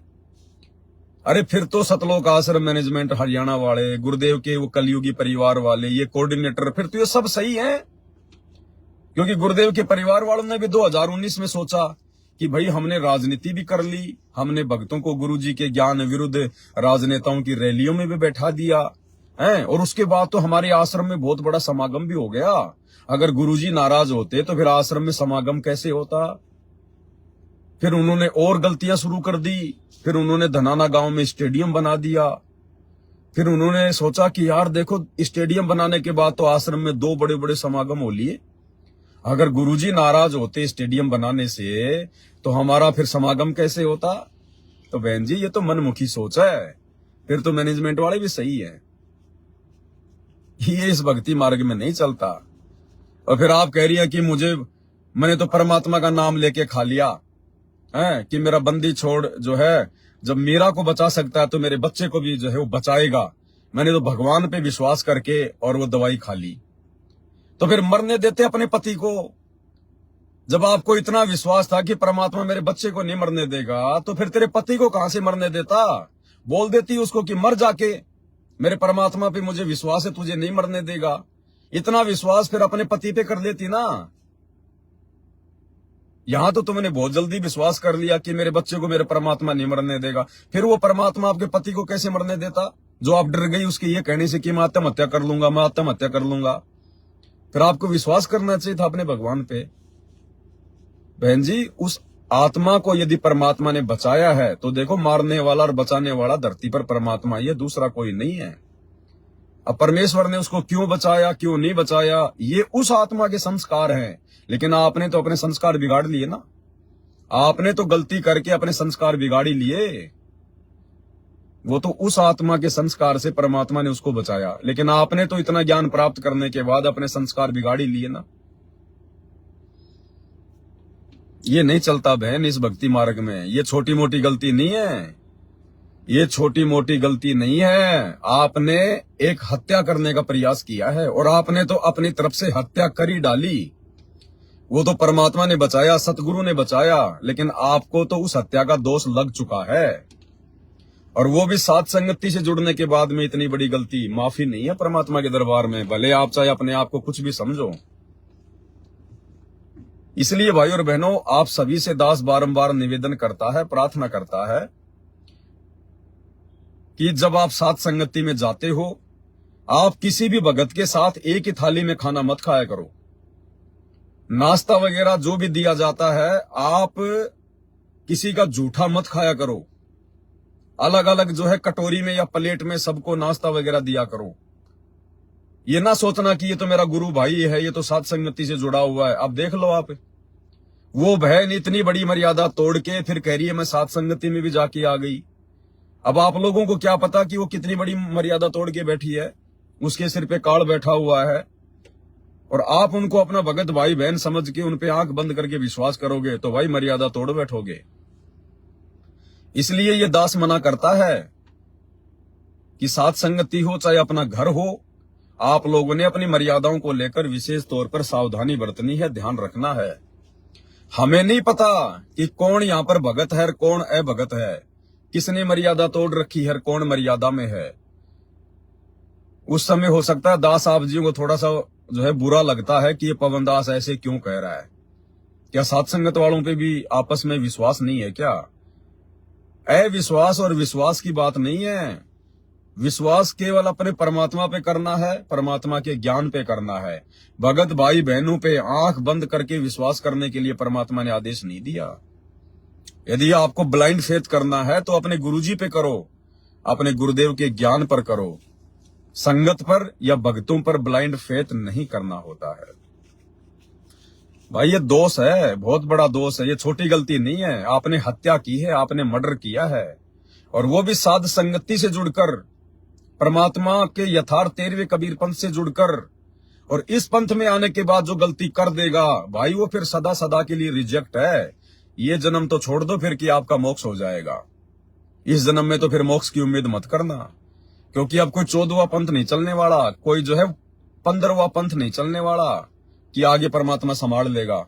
A: अरे फिर तो सतलोक आश्रम मैनेजमेंट हरियाणा वाले, गुरुदेव के वो कलयुगी परिवार वाले, ये कोऑर्डिनेटर, फिर तो ये सब सही हैं। क्योंकि गुरुदेव के परिवार वालों ने भी 2019 में सोचा कि भाई हमने राजनीति भी कर ली, हमने भक्तों को गुरुजी के ज्ञान विरुद्ध राजनेताओं की रैलियों में भी बैठा दिया है, और उसके बाद तो हमारे आश्रम में बहुत बड़ा समागम भी हो गया। अगर गुरुजी नाराज होते तो फिर आश्रम में समागम कैसे होता। फिर उन्होंने और गलतियां शुरू कर दी। फिर उन्होंने धनाना गांव में स्टेडियम बना दिया। फिर उन्होंने सोचा कि यार देखो, स्टेडियम बनाने के बाद तो आश्रम में 2 बड़े बड़े समागम हो लिए। अगर गुरुजी नाराज होते स्टेडियम बनाने से तो हमारा फिर समागम कैसे होता। तो बहन जी ये तो मनमुखी सोच है। फिर तो मैनेजमेंट वाले भी सही है, ये इस भक्ति मार्ग में नहीं चलता। और फिर आप कह रही है कि मैंने तो परमात्मा का नाम लेके खा लिया है कि मेरा बंदी छोड़ जो है, जब मीरा को बचा सकता है तो मेरे बच्चे को भी जो है वो बचाएगा। मैंने तो भगवान पे विश्वास करके और वो दवाई खा ली। तो फिर मरने देते अपने पति को। जब आपको इतना विश्वास था कि परमात्मा मेरे बच्चे को नहीं मरने देगा, तो फिर तेरे पति को कहां से मरने देता। बोल देती उसको कि मर जाके, मेरे परमात्मा पे मुझे विश्वास है, तुझे नहीं मरने देगा। इतना विश्वास फिर अपने पति पे कर लेती ना। यहां तो तुमने बहुत जल्दी विश्वास कर लिया कि मेरे बच्चे को मेरे परमात्मा नहीं मरने देगा। फिर वो परमात्मा आपके पति को कैसे मरने देता, जो आप डर गई उसके ये कहने से कि मैं आत्महत्या कर लूंगा, मैं आत्महत्या कर लूंगा। फिर आपको विश्वास करना चाहिए था अपने भगवान पे। बहन जी, उस आत्मा को यदि परमात्मा ने बचाया है तो देखो, मारने वाला और बचाने वाला धरती पर परमात्मा, ये दूसरा कोई नहीं है। अब परमेश्वर ने उसको क्यों बचाया, क्यों नहीं बचाया, ये उस आत्मा के संस्कार हैं। लेकिन आपने तो अपने संस्कार बिगाड़ लिए ना, आपने तो गलती करके अपने संस्कार बिगाड़ ही लिए। वो तो उस आत्मा के संस्कार से परमात्मा ने उसको बचाया, लेकिन आपने तो इतना ज्ञान प्राप्त करने के बाद अपने संस्कार बिगाड़ ही लिए ना। ये नहीं चलता बहन इस भक्ति मार्ग में। ये छोटी मोटी गलती नहीं है, ये छोटी मोटी गलती नहीं है। आपने एक हत्या करने का प्रयास किया है और आपने तो अपनी तरफ से हत्या कर ही डाली। वो तो परमात्मा ने बचाया, सतगुरु ने बचाया, लेकिन आपको तो उस हत्या का दोष लग चुका है। और वो भी साथ संगति से जुड़ने के बाद में इतनी बड़ी गलती माफी नहीं है परमात्मा के दरबार में, भले आप चाहे अपने आप को कुछ भी समझो। इसलिए भाई और बहनों, आप सभी से दास बारंबार निवेदन करता है, प्रार्थना करता है कि जब आप साथ संगति में जाते हो, आप किसी भी भगत के साथ एक ही थाली में खाना मत खाया करो। नाश्ता वगैरह जो भी दिया जाता है, आप किसी का जूठा मत खाया करो। अलग अलग जो है कटोरी में या प्लेट में सबको नाश्ता वगैरह दिया करो। ये ना सोचना कि ये तो मेरा गुरु भाई है, ये तो साथ संगति से जुड़ा हुआ है। अब देख लो आप, वो बहन इतनी बड़ी मर्यादा तोड़ के फिर कह रही है मैं साथ संगति में भी जाके आ गई। अब आप लोगों को क्या पता कि वो कितनी बड़ी मर्यादा तोड़ के बैठी है, उसके सिर पे काल बैठा हुआ है, और आप उनको अपना भगत भाई बहन समझ के उन पे आंख बंद करके विश्वास करोगे तो भाई मर्यादा तोड़ बैठोगे। इसलिए ये दास मना करता है कि साथ संगति हो चाहे अपना घर हो, आप लोगों ने अपनी मर्यादाओं को लेकर विशेष तौर पर सावधानी बरतनी है, ध्यान रखना है। हमें नहीं पता कि कौन यहाँ पर भगत है और कौन अभगत है, किसने मर्यादा तोड़ रखी है और कौन मर्यादा में है। उस समय हो सकता है दास आप जी को थोड़ा सा जो है बुरा लगता है कि ये पवन दास ऐसे क्यों कह रहा है। क्या साथ संगत वालों पे भी आपस में विश्वास नहीं है क्या? अविश्वास और विश्वास की बात नहीं है। विश्वास केवल अपने परमात्मा पे करना है, परमात्मा के ज्ञान पे करना है। भगत भाई बहनों पे आंख बंद करके विश्वास करने के लिए परमात्मा ने आदेश नहीं दिया। यदि आपको ब्लाइंड फेथ करना है तो अपने गुरुजी पे करो, अपने गुरुदेव के ज्ञान पर करो। संगत पर या भक्तों पर ब्लाइंड फेथ नहीं करना होता है। भाई ये दोष है, बहुत बड़ा दोष है, ये छोटी गलती नहीं है। आपने हत्या की है, आपने मर्डर किया है, और वो भी साध संगति से जुड़कर, परमात्मा के यथार्थ 13वें कबीर पंथ से जुड़कर। और इस पंथ में आने के बाद जो गलती कर देगा भाई, वो फिर सदा सदा के लिए रिजेक्ट है। ये जन्म तो छोड़ दो फिर कि आपका मोक्ष हो जाएगा। इस जन्म में तो फिर मोक्ष की उम्मीद मत करना, क्योंकि अब कोई 14वां पंथ नहीं चलने वाला, कोई जो है 15वां पंथ नहीं चलने वाला कि आगे परमात्मा संभाल लेगा।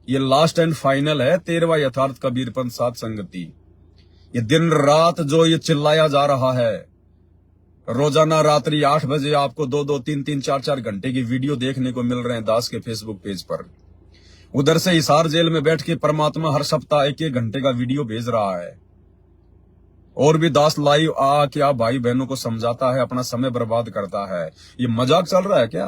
A: ये लास्ट एंड फाइनल है 13वां यथार्थ कबीर पंथ साध संगति। ये दिन रात जो ये चिल्लाया जा रहा है, रोजाना रात्रि 8 बजे आपको 2-2, 3-3, 4-4 घंटे की वीडियो देखने को मिल रहे हैं दास के फेसबुक पेज पर। उधर से हिसार जेल में बैठ के परमात्मा हर सप्ताह 1-1 घंटे का वीडियो भेज रहा है, और भी दास लाइव आ क्या भाई बहनों को समझाता है, अपना समय बर्बाद करता है। ये मजाक चल रहा है क्या?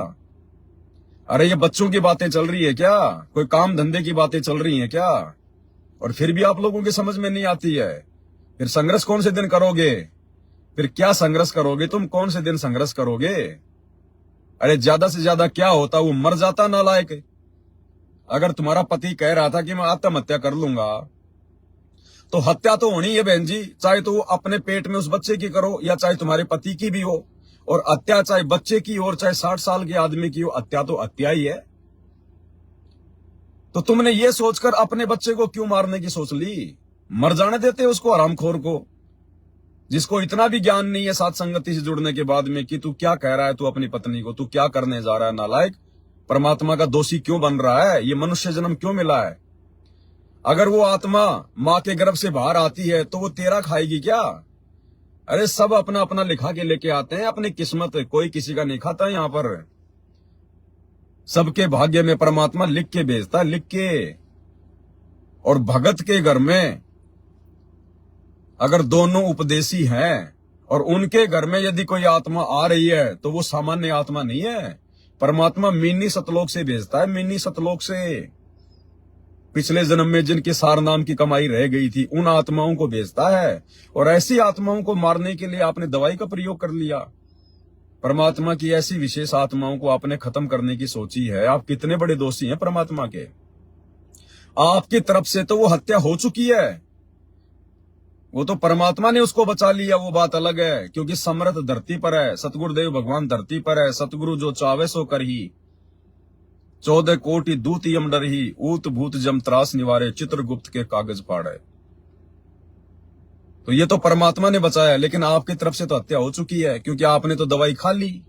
A: अरे ये बच्चों की बातें चल रही है क्या? कोई काम धंधे की बातें चल रही हैं क्या? और फिर भी आप लोगों की समझ में नहीं आती है। फिर संघर्ष कौन से दिन करोगे? फिर क्या संघर्ष करोगे तुम? कौन से दिन संघर्ष करोगे? अरे ज्यादा से ज्यादा क्या होता, वो मर जाता नालायक। अगर तुम्हारा पति कह रहा था कि मैं आत्महत्या कर लूंगा, तो हत्या तो होनी है बहन जी, चाहे तो अपने पेट में उस बच्चे की करो या चाहे तुम्हारे पति की भी हो। और हत्या चाहे बच्चे की और चाहे 60 साल के आदमी की हो, हत्या तो हत्या ही है। तो तुमने ये सोचकर अपने बच्चे को क्यों मारने की सोच ली? मर जाने देते उसको, हरामखोर को, जिसको इतना भी ज्ञान नहीं है साथ संगति से जुड़ने के बाद में कि तू क्या कह रहा है, तू अपनी पत्नी को तू क्या करने जा रहा है, नालायक। परमात्मा का दोषी क्यों बन रहा है? ये मनुष्य जन्म क्यों मिला है? अगर वो आत्मा माँ के गर्भ से बाहर आती है तो वो तेरा खाएगी क्या? अरे सब अपना अपना लिखा के लेके आते हैं अपनी किस्मत, कोई किसी का नहीं खाता। यहाँ पर सबके भाग्य में परमात्मा लिख के भेजता, लिख के। और भगत के घर में अगर दोनों उपदेशी हैं और उनके घर में यदि कोई आत्मा आ रही है तो वो सामान्य आत्मा नहीं है। परमात्मा मिनी सतलोक से भेजता है, मिनी सतलोक से। पिछले जन्म में जिनके सार नाम की कमाई रह गई थी उन आत्माओं को भेजता है, और ऐसी आत्माओं को मारने के लिए आपने दवाई का प्रयोग कर लिया। परमात्मा की ऐसी विशेष आत्माओं को आपने खत्म करने की सोची है। आप कितने बड़े दोषी हैं परमात्मा के। आपकी तरफ से तो वो हत्या हो चुकी है, वो तो परमात्मा ने उसको बचा लिया, वो बात अलग है। क्योंकि समर्थ धरती पर है, सतगुरुदेव भगवान धरती पर है। सतगुरु जो चावे सो कर ही, 14 कोटि दूत यम डर ही, ऊत भूत जम त्रास निवारे, चित्रगुप्त के कागज फाड़े। तो ये तो परमात्मा ने बचाया, लेकिन आपकी तरफ से तो हत्या हो चुकी है, क्योंकि आपने तो दवाई खा ली।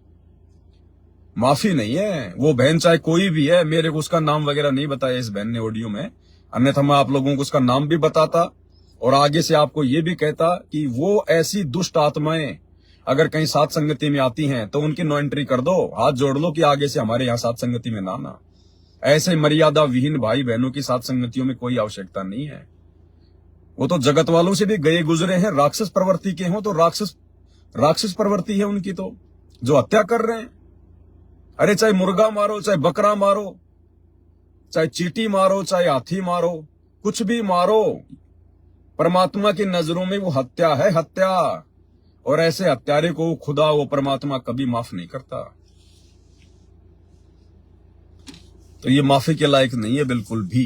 A: माफी नहीं है। वो बहन चाहे कोई भी है, मेरे को उसका नाम वगैरह नहीं बताया इस बहन ने ऑडियो में, अन्यथा मैं आप लोगों को उसका नाम भी बताता और आगे से आपको ये भी कहता कि वो ऐसी दुष्ट आत्माएं अगर कहीं साथ संगति में आती हैं तो उनकी नो एंट्री कर दो, हाथ जोड़ लो कि आगे से हमारे यहाँ साथ संगति में ना आना। ऐसे मर्यादा विहीन भाई बहनों की साथ संगतियों में कोई आवश्यकता नहीं है। वो तो जगत वालों से भी गए गुजरे हैं, राक्षस प्रवृत्ति के हों तो राक्षस प्रवृत्ति है उनकी, तो जो हत्या कर रहे हैं। अरे चाहे मुर्गा मारो, चाहे बकरा मारो, चाहे चींटी मारो, चाहे हाथी मारो, कुछ भी मारो, परमात्मा की नजरों में वो हत्या है, हत्या। और ऐसे हत्यारे को खुदा वो परमात्मा कभी माफ नहीं करता। तो ये माफी के लायक नहीं है बिल्कुल भी।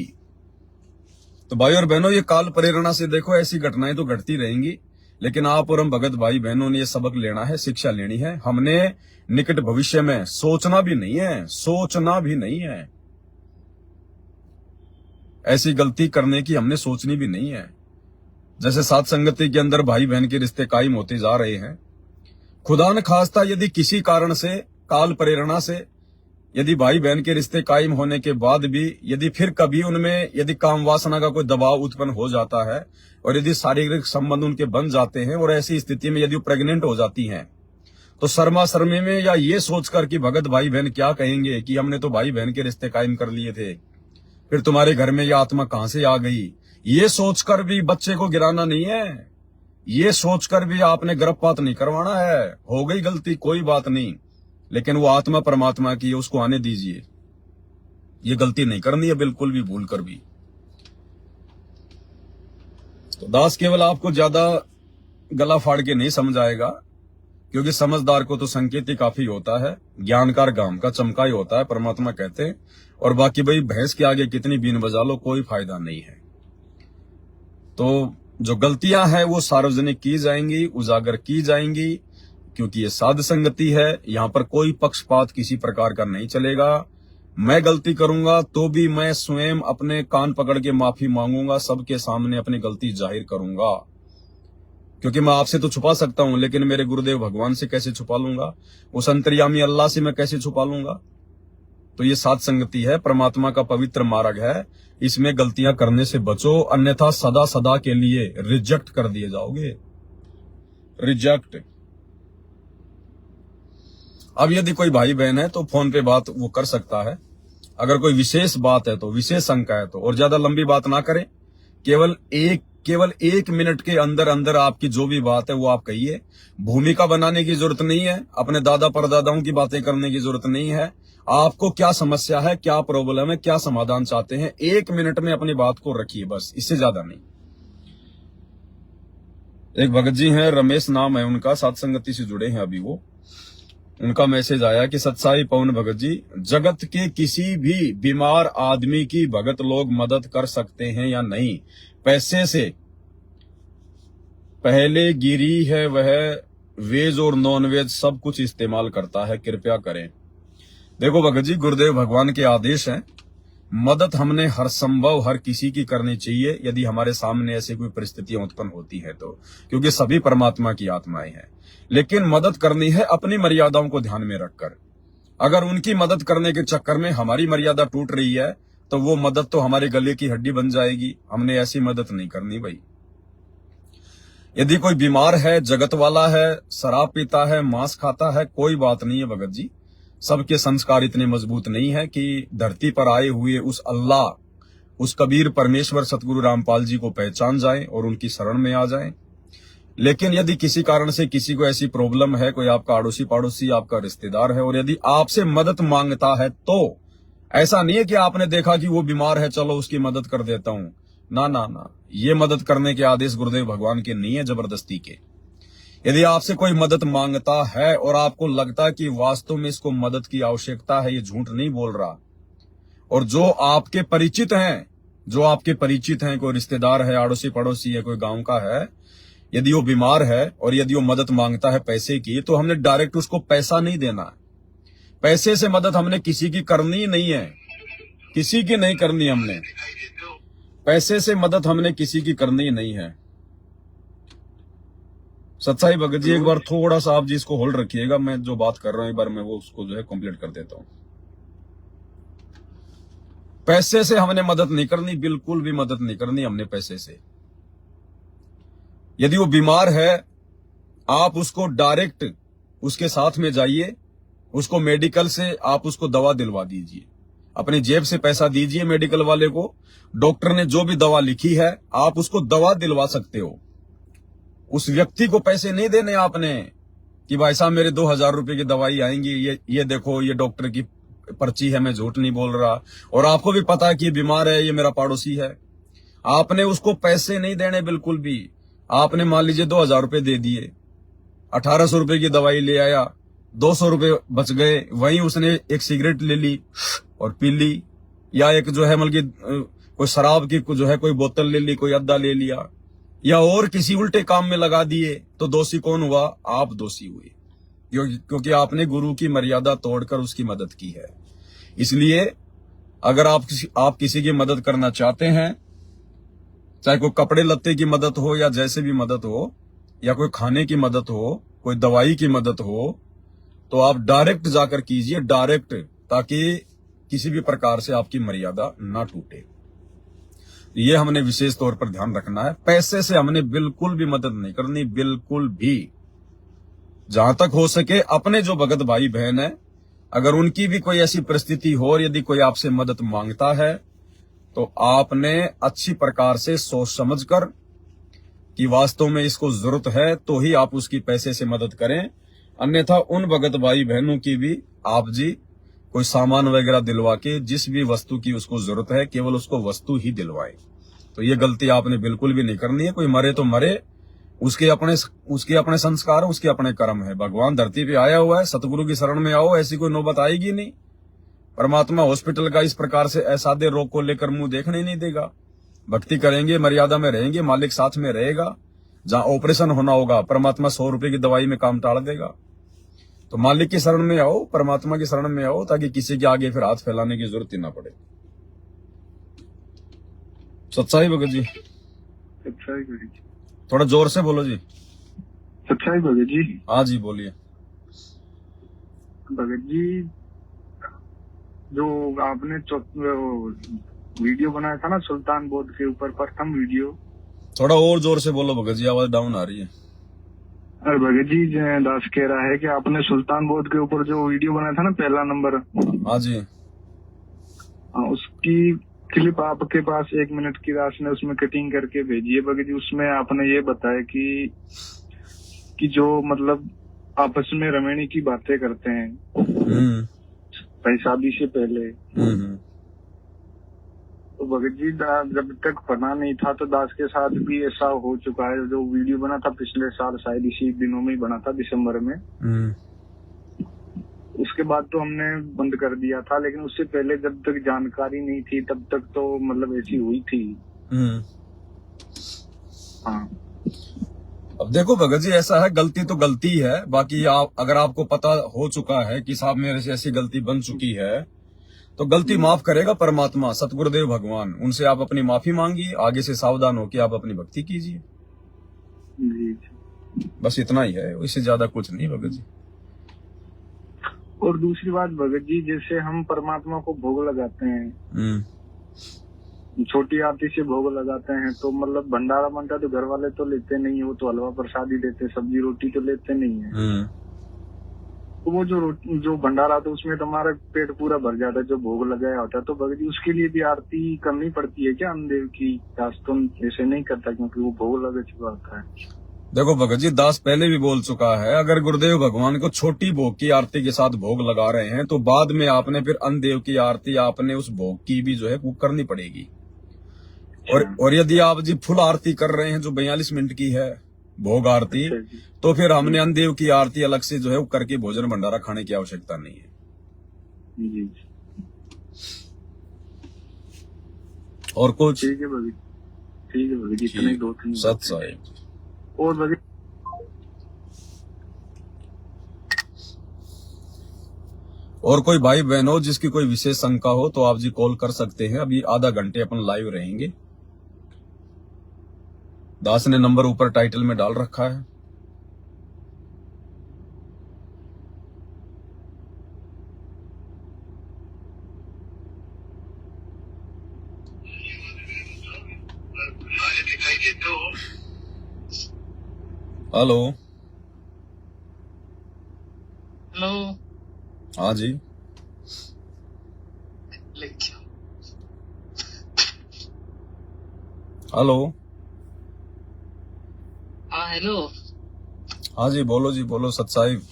A: तो भाई और बहनों, ये काल प्रेरणा से देखो ऐसी घटनाएं तो घटती रहेंगी, लेकिन आप और हम भगत भाई बहनों ने ये सबक लेना है, शिक्षा लेनी है। हमने निकट भविष्य में सोचना भी नहीं है, सोचना भी नहीं है, ऐसी गलती करने की हमने सोचनी भी नहीं है। जैसे साथ संगति के अंदर भाई बहन के रिश्ते कायम होते जा रहे हैं, खुदा न खास्ता यदि किसी कारण से काल प्रेरणा से यदि भाई बहन के रिश्ते कायम होने के बाद भी यदि फिर कभी उनमें यदि काम वासना का कोई दबाव उत्पन्न हो जाता है और यदि शारीरिक संबंध उनके बन जाते हैं और ऐसी स्थिति में यदि प्रेग्नेंट हो जाती हैं, तो शर्मा शर्मी में या ये सोचकर कि भगत भाई बहन क्या कहेंगे कि हमने तो भाई बहन के रिश्ते कायम कर लिए थे, फिर तुम्हारे घर में यह आत्मा कहां से आ गई, ये सोचकर भी बच्चे को गिराना नहीं है। ये सोचकर भी आपने गर्भपात नहीं करवाना है। हो गई गलती कोई बात नहीं, लेकिन वो आत्मा परमात्मा की है, उसको आने दीजिए। ये गलती नहीं करनी है बिल्कुल भी, भूल कर भी। तो दास केवल आपको ज्यादा गला फाड़ के नहीं समझाएगा, क्योंकि समझदार को तो संकेत ही काफी होता है, ज्ञानकार गांव का चमका ही होता है, परमात्मा कहते हैं। और बाकी भाई भैंस के आगे कितनी बीन बजा लो, कोई फायदा नहीं है। तो जो गलतियां हैं वो सार्वजनिक की जाएंगी, उजागर की जाएंगी, क्योंकि ये साध संगति है। यहां पर कोई पक्षपात किसी प्रकार का नहीं चलेगा। मैं गलती करूंगा तो भी मैं स्वयं अपने कान पकड़ के माफी मांगूंगा, सबके सामने अपनी गलती जाहिर करूंगा। क्योंकि मैं आपसे तो छुपा सकता हूं, लेकिन मेरे गुरुदेव भगवान से कैसे छुपा लूंगा, उस अंतर्यामी अल्लाह से मैं कैसे छुपा लूंगा। तो ये साध संगति है, परमात्मा का पवित्र मार्ग है, इसमें गलतियां करने से बचो, अन्यथा सदा सदा के लिए रिजेक्ट कर दिए जाओगे। रिजेक्ट। अब यदि कोई भाई बहन है तो फोन पे बात वो कर सकता है, अगर कोई विशेष बात है तो, विशेष शंका है तो, और ज्यादा लंबी बात ना करें। केवल एक मिनट के अंदर अंदर आपकी जो भी बात है वो आप कहिए। भूमिका बनाने की जरूरत नहीं है, अपने दादा परदादाओं की बातें करने की जरूरत नहीं है। आपको क्या समस्या है, क्या प्रॉब्लम है, क्या समाधान चाहते हैं, 1 मिनट में अपनी बात को रखिए, बस, इससे ज्यादा नहीं। एक भगत जी हैं, रमेश नाम है उनका, साथ संगति से जुड़े हैं अभी वो। उनका मैसेज आया कि सत्साई पवन भगत जी, जगत के किसी भी बीमार आदमी की भगत लोग मदद कर सकते हैं या नहीं? पैसे से पहले गिरी है वह वेज और नॉन वेज सब कुछ इस्तेमाल करता है, कृपया करें। देखो भगत जी, गुरुदेव भगवान के आदेश हैं, मदद हमने हर संभव हर किसी की करनी चाहिए यदि हमारे सामने ऐसी कोई परिस्थितियां उत्पन्न होती है तो, क्योंकि सभी परमात्मा की आत्माएं हैं। लेकिन मदद करनी है अपनी मर्यादाओं को ध्यान में रखकर। अगर उनकी मदद करने के चक्कर में हमारी मर्यादा टूट रही है तो वो मदद तो हमारे गले की हड्डी बन जाएगी। हमने ऐसी मदद नहीं करनी भाई। यदि कोई बीमार है, जगत वाला है, शराब पीता है, मांस खाता है, कोई बात नहीं है भगत जी। सबके संस्कार इतने मजबूत नहीं है कि धरती पर आए हुए उस अल्लाह, उस कबीर परमेश्वर सतगुरु रामपाल जी को पहचान जाएं और उनकी शरण में आ जाएं। लेकिन यदि किसी कारण से किसी को ऐसी प्रॉब्लम है, कोई आपका अड़ोसी पड़ोसी आपका रिश्तेदार है और यदि आपसे मदद मांगता है, तो ऐसा नहीं है कि आपने देखा कि वो बीमार है, चलो उसकी मदद कर देता हूं। ना ना ना, ये मदद करने के आदेश गुरुदेव भगवान के नहीं है, जबरदस्ती के। यदि आपसे कोई मदद मांगता है और आपको लगता है कि वास्तव में इसको मदद की आवश्यकता है, ये झूठ नहीं बोल रहा, और जो आपके परिचित हैं, कोई रिश्तेदार है, अड़ोसी पड़ोसी है, कोई गांव का है, यदि वो बीमार है और यदि वो मदद मांगता है पैसे की, तो हमने डायरेक्ट उसको पैसा नहीं देना है। पैसे से मदद हमने किसी की करनी नहीं है, किसी की नहीं करनी हमने। पैसे से मदद हमने किसी की करनी नहीं है। सत्साई भगत जी, एक बार थोड़ा सा आप जी इसको होल्ड रखिएगा, मैं जो बात कर रहा हूं एक बार मैं वो उसको जो है कंप्लीट कर देता हूं। पैसे से हमने मदद नहीं करनी, बिल्कुल भी मदद नहीं करनी हमने पैसे से। यदि वो बीमार है, आप उसको डायरेक्ट उसके साथ में जाइए, उसको मेडिकल से आप उसको दवा दिलवा दीजिए, अपनी जेब से पैसा दीजिए मेडिकल वाले को। डॉक्टर ने जो भी दवा लिखी है आप उसको दवा दिलवा सकते हो। उस व्यक्ति को पैसे नहीं देने आपने कि भाई साहब मेरे 2000 रुपए की दवाई आएंगी, ये देखो ये डॉक्टर की पर्ची है, मैं झूठ नहीं बोल रहा, और आपको भी पता है कि ये बीमार है, ये मेरा पड़ोसी है। आपने उसको पैसे नहीं देने बिल्कुल भी। आपने मान लीजिए 2000 रुपए दे दिए, 1800 रुपए की दवाई ले आया, 200 रुपए बच गए, वहीं उसने एक सिगरेट ले ली और पी ली, या एक जो है मतलब कोई शराब की जो है कोई बोतल ले ली, कोई अद्दा ले लिया, या और किसी उल्टे काम में लगा दिए, तो दोषी कौन हुआ? आप दोषी हुए, क्योंकि आपने गुरु की मर्यादा तोड़कर उसकी मदद की है। इसलिए अगर आप किसी की मदद करना चाहते हैं, चाहे कोई कपड़े लत्ते की मदद हो या जैसे भी मदद हो, या कोई खाने की मदद हो, कोई दवाई की मदद हो, तो आप डायरेक्ट जाकर कीजिए, डायरेक्ट, ताकि किसी भी प्रकार से आपकी मर्यादा ना टूटे। ये हमने विशेष तौर पर ध्यान रखना है। पैसे से हमने बिल्कुल भी मदद नहीं करनी, बिल्कुल भी। जहां तक हो सके अपने जो भगत भाई बहन है, अगर उनकी भी कोई ऐसी परिस्थिति हो और यदि कोई आपसे मदद मांगता है, तो आपने अच्छी प्रकार से सोच समझकर कि वास्तव में इसको जरूरत है तो ही आप उसकी पैसे से मदद करें। अन्यथा उन भगत भाई बहनों की भी आप जी कोई सामान वगैरह दिलवा के, जिस भी वस्तु की उसको जरूरत है, केवल उसको वस्तु ही दिलवाए। तो ये गलती आपने बिल्कुल भी नहीं करनी है। कोई मरे तो मरे, उसके अपने संस्कार, उसके अपने कर्म है। भगवान धरती पे आया हुआ है, सतगुरु की शरण में आओ, ऐसी कोई नौबत आएगी नहीं। परमात्मा हॉस्पिटल का इस प्रकार से असाध्य रोग को लेकर मुंह देखने नहीं देगा। भक्ति करेंगे, मर्यादा में रहेंगे, मालिक साथ में रहेगा। जहां ऑपरेशन होना होगा, परमात्मा 100 रुपए की दवाई में काम टाल देगा। तो मालिक की शरण में आओ, परमात्मा की शरण में आओ, ताकि किसी के आगे फिर हाथ फैलाने की जरूरत ही ना पड़े। सच्चाई भगत जी,
E: सच्चाई भगत जी,
A: थोड़ा जोर से बोलो जी।
E: सच्चाई भगत जी।
A: हाँ जी बोलिए।
E: भगत जी, जो आपने वीडियो बनाया था ना सुल्तान बोध के ऊपर, प्रथम वीडियो,
A: थोड़ा और जोर से बोलो भगत जी, आवाज डाउन आ रही है।
E: अरे भगत जी, दास कह रहा है कि आपने सुल्तान बोध के ऊपर जो वीडियो बनाया था ना, पहला नंबर।
A: हाँ जी।
E: उसकी क्लिप आपके पास 1 मिनट की दास ने उसमें कटिंग करके भेजी है भगत जी। उसमें आपने ये बताया कि जो मतलब आपस में रमणी की बातें करते हैं शादी से पहले, तो भगत जी जब तक पता नहीं था तो दास के साथ भी ऐसा हो चुका है। जो वीडियो बना था पिछले साल, शायद इसी दिनों में ही बना था, दिसंबर में। उसके बाद तो हमने बंद कर दिया था, लेकिन उससे पहले जब तक जानकारी नहीं थी तब तक तो मतलब ऐसी हुई थी। हाँ।
A: अब देखो भगत जी, ऐसा है, गलती तो गलती है। बाकी अगर आपको पता हो चुका है कि साहब मेरे से ऐसी गलती बन चुकी है, तो गलती माफ करेगा परमात्मा, सतगुरुदेव भगवान। उनसे आप अपनी माफी मांगिए, आगे से सावधान होकर आप अपनी भक्ति कीजिए। बस इतना ही है, इससे ज्यादा कुछ नहीं भगत जी।
E: और दूसरी बात भगत जी, जैसे हम परमात्मा को भोग लगाते हैं, छोटी आरती से भोग लगाते हैं, तो मतलब भंडारा बनता तो घर वाले तो लेते नहीं है, वो तो हलवा प्रसाद ही देते, सब्जी रोटी तो लेते नहीं है। तो वो जो भंडारा तो उसमें तुम्हारा पेट पूरा भर जाता है, जो भोग लगाया होता है। तो भगत जी उसके लिए भी आरती करनी पड़ती है क्या? अनदेव की तुम ऐसे नहीं करता क्योंकि वो भोग लगा चुका होता है।
A: देखो भगत जी, दास पहले भी बोल चुका है, अगर गुरुदेव भगवान को छोटी भोग की आरती के साथ भोग लगा रहे हैं तो बाद में आपने फिर अन्नदेव की आरती, आपने उस भोग की भी जो है वो करनी पड़ेगी। और यदि आप जी फुल आरती कर रहे हैं जो 42 मिनट की है भोग आरती, तो फिर हमने अन्नदेव की आरती अलग से जो है वो करके भोजन भंडारा खाने की आवश्यकता नहीं है।
E: जी।
A: और कुछ?
E: ठीक है भगत, ठीक है भगत जी, इतने ही 2-3
A: सत साहिब।
E: और भगत
A: और कोई भाई बहन हो जिसकी कोई विशेष शंका हो तो आप जी कॉल कर सकते हैं। अभी आधा घंटे अपन लाइव रहेंगे। दास ने नंबर ऊपर टाइटल में डाल रखा है। हेलो।
C: हेलो।
A: हाँ जी। हेलो।
C: हाँ हेलो।
A: हाँ जी, बोलो जी, बोलो सत साहिब।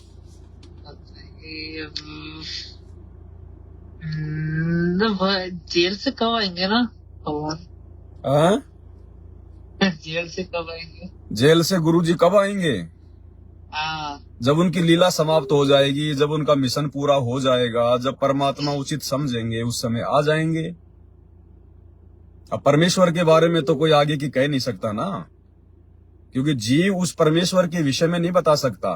C: जेल से कब आएंगे ना भगवान?
A: हाँ?
C: जेल से कब आएंगे?
A: जेल से गुरुजी कब आएंगे?
C: हाँ।
A: जब उनकी लीला समाप्त हो जाएगी, जब उनका मिशन पूरा हो जाएगा, जब परमात्मा उचित समझेंगे उस समय आ जाएंगे। अब परमेश्वर के बारे में तो कोई आगे की कह नहीं सकता ना, क्योंकि जीव उस परमेश्वर के विषय में नहीं बता सकता।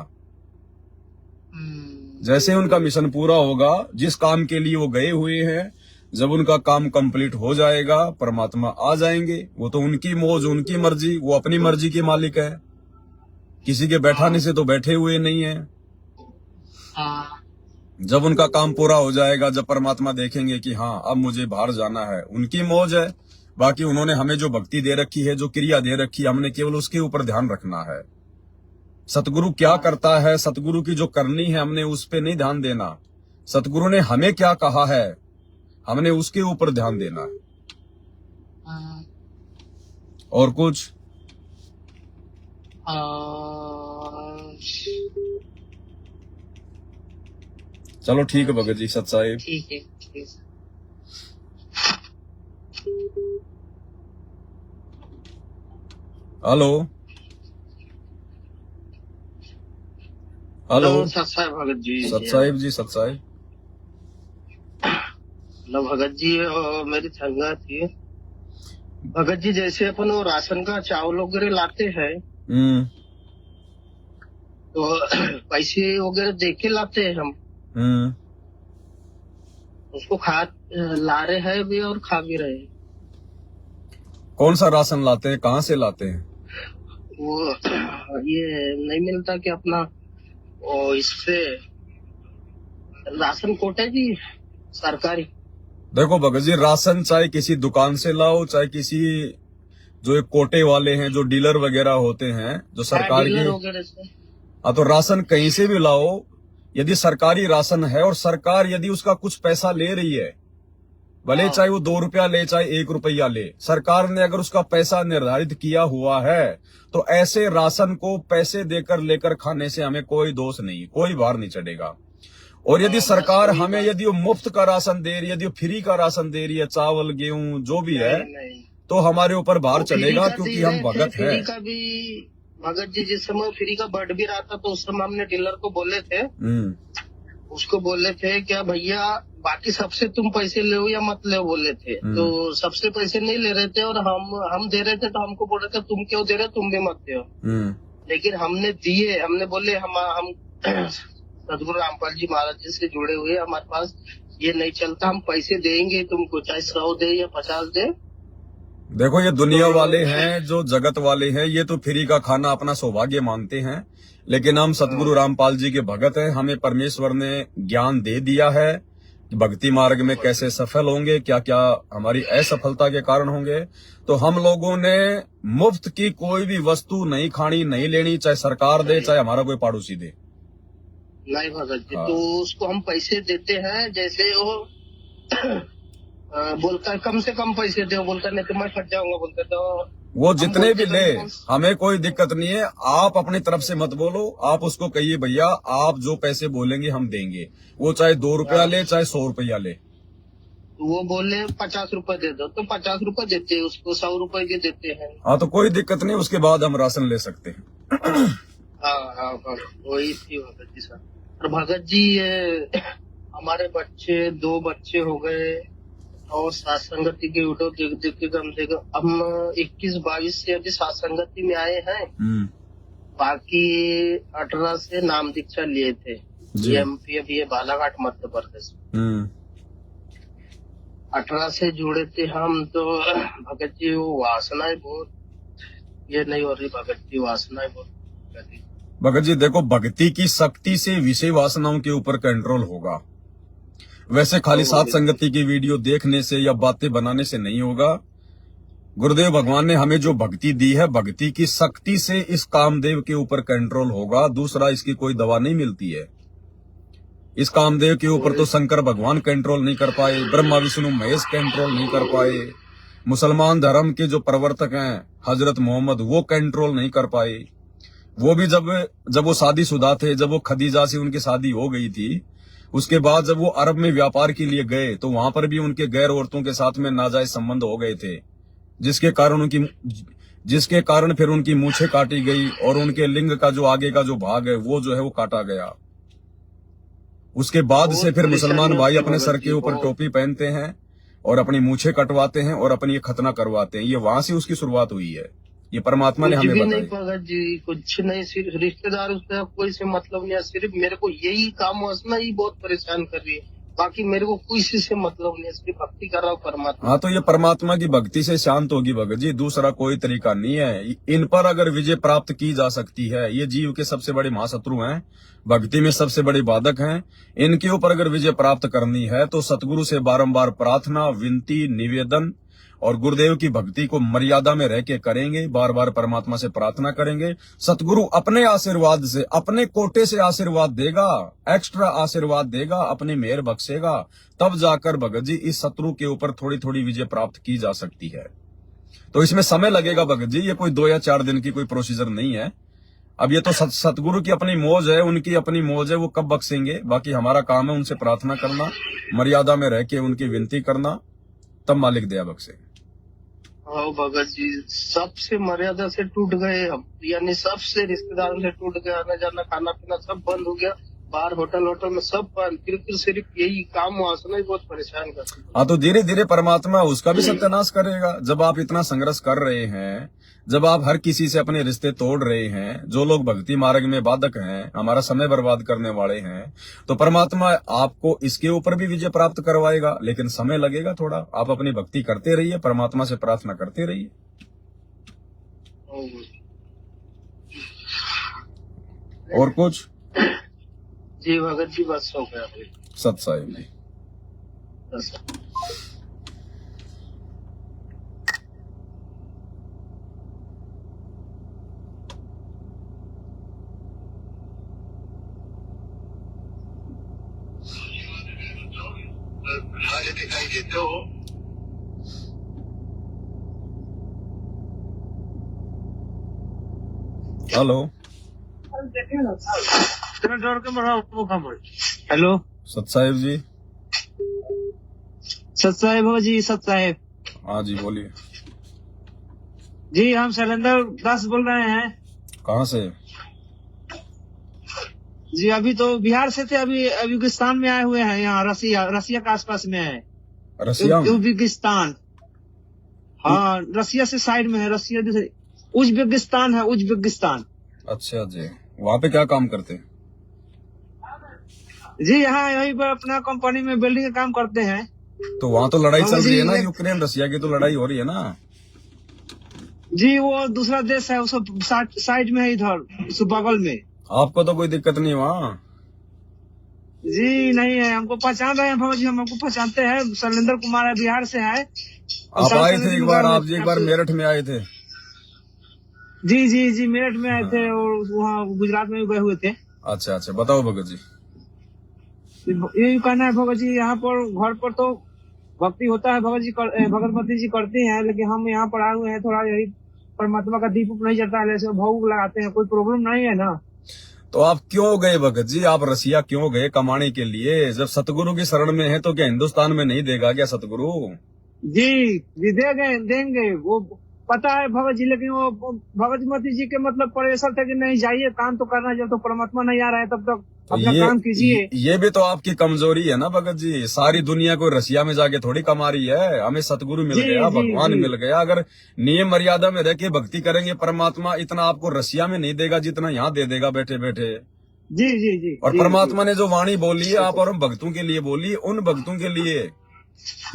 A: जैसे उनका मिशन पूरा होगा, जिस काम के लिए वो गए हुए हैं, जब उनका काम कंप्लीट हो जाएगा परमात्मा आ जाएंगे। वो तो उनकी मौज, उनकी मर्जी, वो अपनी मर्जी के मालिक है, किसी के बैठाने से तो बैठे हुए नहीं है। जब उनका काम पूरा हो जाएगा, जब परमात्मा देखेंगे कि हाँ अब मुझे बाहर जाना है, उनकी मौज है। बाकी उन्होंने हमें जो भक्ति दे रखी है, जो क्रिया दे रखी है, हमने केवल उसके ऊपर ध्यान रखना है। सतगुरु क्या करता है, सतगुरु की जो करनी है, हमने उस पे नहीं ध्यान देना। सतगुरु ने हमें क्या कहा है, हमने उसके ऊपर ध्यान देना है। और कुछ? चलो ठीक है भगत जी, सत साहिब।
C: ठीक है, ठीक है।
A: हेलो। हेलो।
F: सत साहिब भगत जी।
A: सत साहिब जी, सत साहिब।
F: हेलो भगत जी, मेरी शंका थी भगत जी, जैसे अपन वो राशन का चावल वगैरह लाते हैं तो पैसे वगैरह दे के लाते हैं हम, उसको खा ला रहे हैं भी और खा भी रहे हैं।
A: कौन सा राशन लाते हैं, कहाँ से लाते हैं?
F: वो ये नहीं मिलता कि अपना वो इससे राशन कोटा जी सरकारी।
A: देखो भगत जी, राशन चाहे किसी दुकान से लाओ, चाहे किसी जो एक कोटे वाले हैं, जो डीलर वगैरह होते हैं, जो सरकार की, हाँ, तो राशन कहीं से भी लाओ। यदि सरकारी राशन है और सरकार यदि उसका कुछ पैसा ले रही है, भले चाहे वो 2 रुपया ले चाहे 1 रुपया ले, सरकार ने अगर उसका पैसा निर्धारित किया हुआ है तो ऐसे राशन को पैसे देकर लेकर खाने से हमें कोई दोष नहीं, कोई भार नहीं चढ़ेगा। और यदि सरकार हमें यदि वो मुफ्त का राशन दे रही है, यदि वो फ्री का राशन दे रही है, चावल गेहूं जो भी है, तो हमारे ऊपर भार चलेगा, क्योंकि हम भगत है।
F: फ्री का भी भगत जी, जिस समय फ्री का बढ़ भी रहा था तो उस समय हमने डीलर को बोले थे, उसको बोले थे क्या भैया बाकी सबसे तुम पैसे ले या मत ले, बोले थे। तो सबसे पैसे नहीं ले रहे थे और हम दे रहे थे, तो हमको बोल रहे थे तुम क्यों दे रहे, तुम भी मत दो। लेकिन हमने दिए, हमने बोले हम सदगुरु रामपाल जी महाराज जी से जुड़े हुए, हमारे पास ये नहीं चलता, हम पैसे देंगे तुमको, चाहे 100 दे या 50 दे।
A: देखो ये दुनिया वाले हैं, जो जगत वाले हैं, ये तो फ्री का खाना अपना सौभाग्य मानते हैं, लेकिन हम सतगुरु रामपाल जी के भगत हैं। हमें परमेश्वर ने ज्ञान दे दिया है कि भक्ति मार्ग में कैसे सफल होंगे, क्या क्या हमारी असफलता के कारण होंगे। तो हम लोगों ने मुफ्त की कोई भी वस्तु नहीं खानी, नहीं लेनी, चाहे सरकार दे चाहे हमारा कोई पड़ोसी दे।
F: नहीं भगत जी, तो उसको हम पैसे देते हैं, जैसे वो बोलता है कम से कम पैसे दो, बोलता नहीं तो मैं फट जाऊंगा, बोलते तो
A: वो जितने भी ले, हमें कोई दिक्कत नहीं है। आप अपनी तरफ से मत बोलो, आप उसको कहिए भैया आप जो पैसे बोलेंगे हम देंगे, वो चाहे 2 रुपया ले चाहे 100 रुपया ले।
F: वो बोले 50 रुपए दे दो, तो 50 रुपए देते हैं उसको, 100 रुपए के देते हैं।
A: हाँ तो कोई दिक्कत नहीं, उसके बाद हम राशन ले सकते हैं।
F: हाँ, वही थी भगत जी सर। और भगत जी ये हमारे बच्चे 2 बच्चे हो गए और सात संगति के वीडियो देख देख के कम से कम हम 21-22 से अभी सात संगति में आए हैं। बाकी 18 से नाम दीक्षा लिए थे MP अभी ये बालाघाट मध्य प्रदेश। 18 से जुड़े थे हम। तो भगत जी वो वासनाएं बहुत ये नहीं हो रही, भगत जी वासनाएं बहुत।
A: भगत जी देखो, भक्ति की शक्ति से विषय वासनाओं के ऊपर कंट्रोल होगा। वैसे खाली सात संगति की वीडियो देखने से या बातें बनाने से नहीं होगा। गुरुदेव भगवान ने हमें जो भक्ति दी है, भक्ति की शक्ति से इस कामदेव के ऊपर कंट्रोल होगा। दूसरा इसकी कोई दवा नहीं मिलती है। इस कामदेव के ऊपर तो शंकर भगवान कंट्रोल नहीं कर पाए, ब्रह्मा विष्णु महेश कंट्रोल नहीं कर पाए, मुसलमान धर्म के जो प्रवर्तक हैं हजरत मोहम्मद वो कंट्रोल नहीं कर पाए। वो भी जब वो शादीशुदा थे, जब वो खदीजा से उनकी शादी हो गई थी, उसके बाद जब वो अरब में व्यापार के लिए गए तो वहां पर भी उनके गैर औरतों के साथ में नाजायज संबंध हो गए थे, जिसके कारण फिर उनकी मूछें काटी गई और उनके लिंग का जो आगे का जो भाग है वो जो है वो काटा गया। उसके बाद से फिर मुसलमान भाई अपने सर के ऊपर टोपी पहनते हैं और अपनी मूछें कटवाते हैं और अपनी ये खतना करवाते हैं। ये वहां से उसकी शुरुआत हुई है। ये परमात्मा ने हमें बताया।
F: नहीं भगत जी कुछ नहीं, सिर्फ रिश्तेदार उसका कोई से मतलब नहीं है। सिर्फ मेरे को यही काम वासना ही बहुत परेशान कर रही है। बाकी मेरे को किसी से मतलब नहीं है, सिर्फ भक्ति कर रहा हूँ परमात्मा।
A: हाँ तो ये परमात्मा की भक्ति से शांत होगी भगत जी, दूसरा कोई तरीका नहीं है। इन पर अगर विजय प्राप्त की जा सकती है, ये जीव के सबसे बड़े महाशत्रु हैं, भक्ति में सबसे बड़े बाधक हैं। इनके ऊपर अगर विजय प्राप्त करनी है तो सतगुरु से बारंबार प्रार्थना, विनती, निवेदन और गुरुदेव की भक्ति को मर्यादा में रह के करेंगे। बार बार परमात्मा से प्रार्थना करेंगे। सतगुरु अपने आशीर्वाद से, अपने कोटे से आशीर्वाद देगा, एक्स्ट्रा आशीर्वाद देगा, अपनी मेहर बख्शेगा। तब जाकर भगत जी इस शत्रु के ऊपर थोड़ी थोड़ी विजय प्राप्त की जा सकती है। तो इसमें समय लगेगा भगत जी, ये कोई 2 या 4 दिन की कोई प्रोसीजर नहीं है। अब ये तो सतगुरु की अपनी मौज है, उनकी अपनी मौज है, वो कब बख्शेंगे। बाकी हमारा काम है उनसे प्रार्थना करना, मर्यादा में रह के उनकी विनती करना, तब मालिक दया बख्शे।
F: हाँ भगत जी सबसे मर्यादा से टूट गए हम, यानी सबसे रिश्तेदारों से टूट गया। आना जाना खाना पीना सब बंद हो गया, बाहर होटल में सब बंद। फिर सिर्फ यही काम वासना ही बहुत परेशान करती है।
A: हाँ तो धीरे धीरे परमात्मा उसका भी सत्यानाश करेगा। जब आप इतना संघर्ष कर रहे हैं, जब आप हर किसी से अपने रिश्ते तोड़ रहे हैं, जो लोग भक्ति मार्ग में बाधक हैं, हमारा समय बर्बाद करने वाले हैं, तो परमात्मा आपको इसके ऊपर भी विजय प्राप्त करवाएगा। लेकिन समय लगेगा थोड़ा। आप अपनी भक्ति करते रहिए, परमात्मा से प्रार्थना करते रहिए। और कुछ
F: जी भगत जी बस हो गया
A: सत साहिब जी।
F: दिखाई देते हो।
A: हेलो
C: हेलो
A: सत साहिब जी।
C: सत साहेब हो जी, सत साहेब।
A: हाँ जी बोलिए।
C: जी हम शैलेंद्र दास बोल रहे हैं।
A: कहाँ से?
C: जी अभी तो बिहार से थे, अभी उज्बेकिस्तान में आए हुए हैं। यहाँ रसिया के आसपास में है।
A: रसिया में?
C: उज्बेकिस्तान। हाँ रसिया से साइड में है। रसिया उज्बेकिस्तान है, उज्बेकिस्तान।
A: अच्छा जी, वहाँ पे क्या काम करते हैं?
C: जी यहाँ यहीं पर अपना कंपनी में बिल्डिंग का काम करते हैं।
A: तो वहाँ तो लड़ाई चल रही है ना, यूक्रेन रसिया की तो लड़ाई हो रही है ना।
C: जी वो दूसरा देश है, उस साइड में है, इधर उस बगल में।
A: आपको तो कोई दिक्कत नहीं वहाँ?
C: जी नहीं है, हमको पहचान रहे हैं भगत जी, हम हमको पहचानते हैं। शैलेंद्र कुमार है, बिहार से है।
A: आप आए थे एक बार, आप एक बार मेरठ में आए थे।
C: जी मेरठ में आए थे और वहाँ गुजरात में भी गए हुए थे।
A: अच्छा बताओ भगत जी।
C: यही कहना है भगत जी, यहाँ पर घर पर तो भक्ति होता है भगत जी, भगवती जी करती हैं, लेकिन हम यहाँ पर आए हुए हैं थोड़ा यही
G: परमात्मा का दीप नहीं जलता है, ऐसे भोग लगाते हैं, कोई प्रॉब्लम नहीं है ना।
A: तो आप क्यों गए भगत जी, आप रसिया क्यों गए कमाने के लिए? जब सतगुरु की शरण में है तो क्या हिंदुस्तान में नहीं देगा क्या सतगुरु?
G: जी देंगे वो पता है भगत जी, लेकिन वो भगवती जी के मतलब प्रेशर थे कि नहीं जाइए, काम तो करना, जब तो परमात्मा नहीं आ रहा है तब तक
A: तो
G: अपना काम कीजिए।
A: ये भी तो आपकी कमजोरी है ना भगत जी। सारी दुनिया को रसिया में जाके थोड़ी कमा रही है। हमें सतगुरु मिल गया, भगवान मिल गया। अगर नियम मर्यादा में रह के भक्ति करेंगे, परमात्मा इतना आपको रसिया में नहीं देगा जितना यहाँ दे देगा बैठे बैठे।
G: जी
A: और परमात्मा ने जो वाणी बोली है आप और हम भक्तों के लिए बोली, उन भक्तों के लिए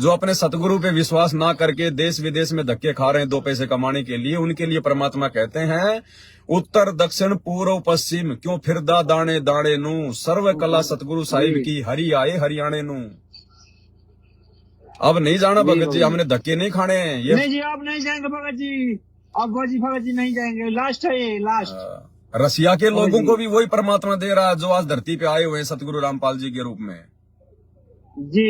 A: जो अपने सतगुरु पे विश्वास ना करके देश विदेश में धक्के खा रहे हैं 2 पैसे कमाने के लिए, उनके लिए परमात्मा कहते हैं उत्तर दक्षिण पूर्व पश्चिम क्यों फिरदा दाने दाने नू, सर्व कला सतगुरु साहिब की, हरि आए हरियाणे नू। अब नहीं जाना भगत जी, हमने धक्के नहीं खाने हैं ये।
G: नहीं जी, आप नहीं जाएंगे भगत जी, अब भगत जी नहीं जाएंगे, लास्ट है ये, लास्ट।
A: रसिया के लोगों को भी वही परमात्मा दे रहा है जो आज धरती पे आए हुए हैं सतगुरु रामपाल जी के रूप में।
G: जी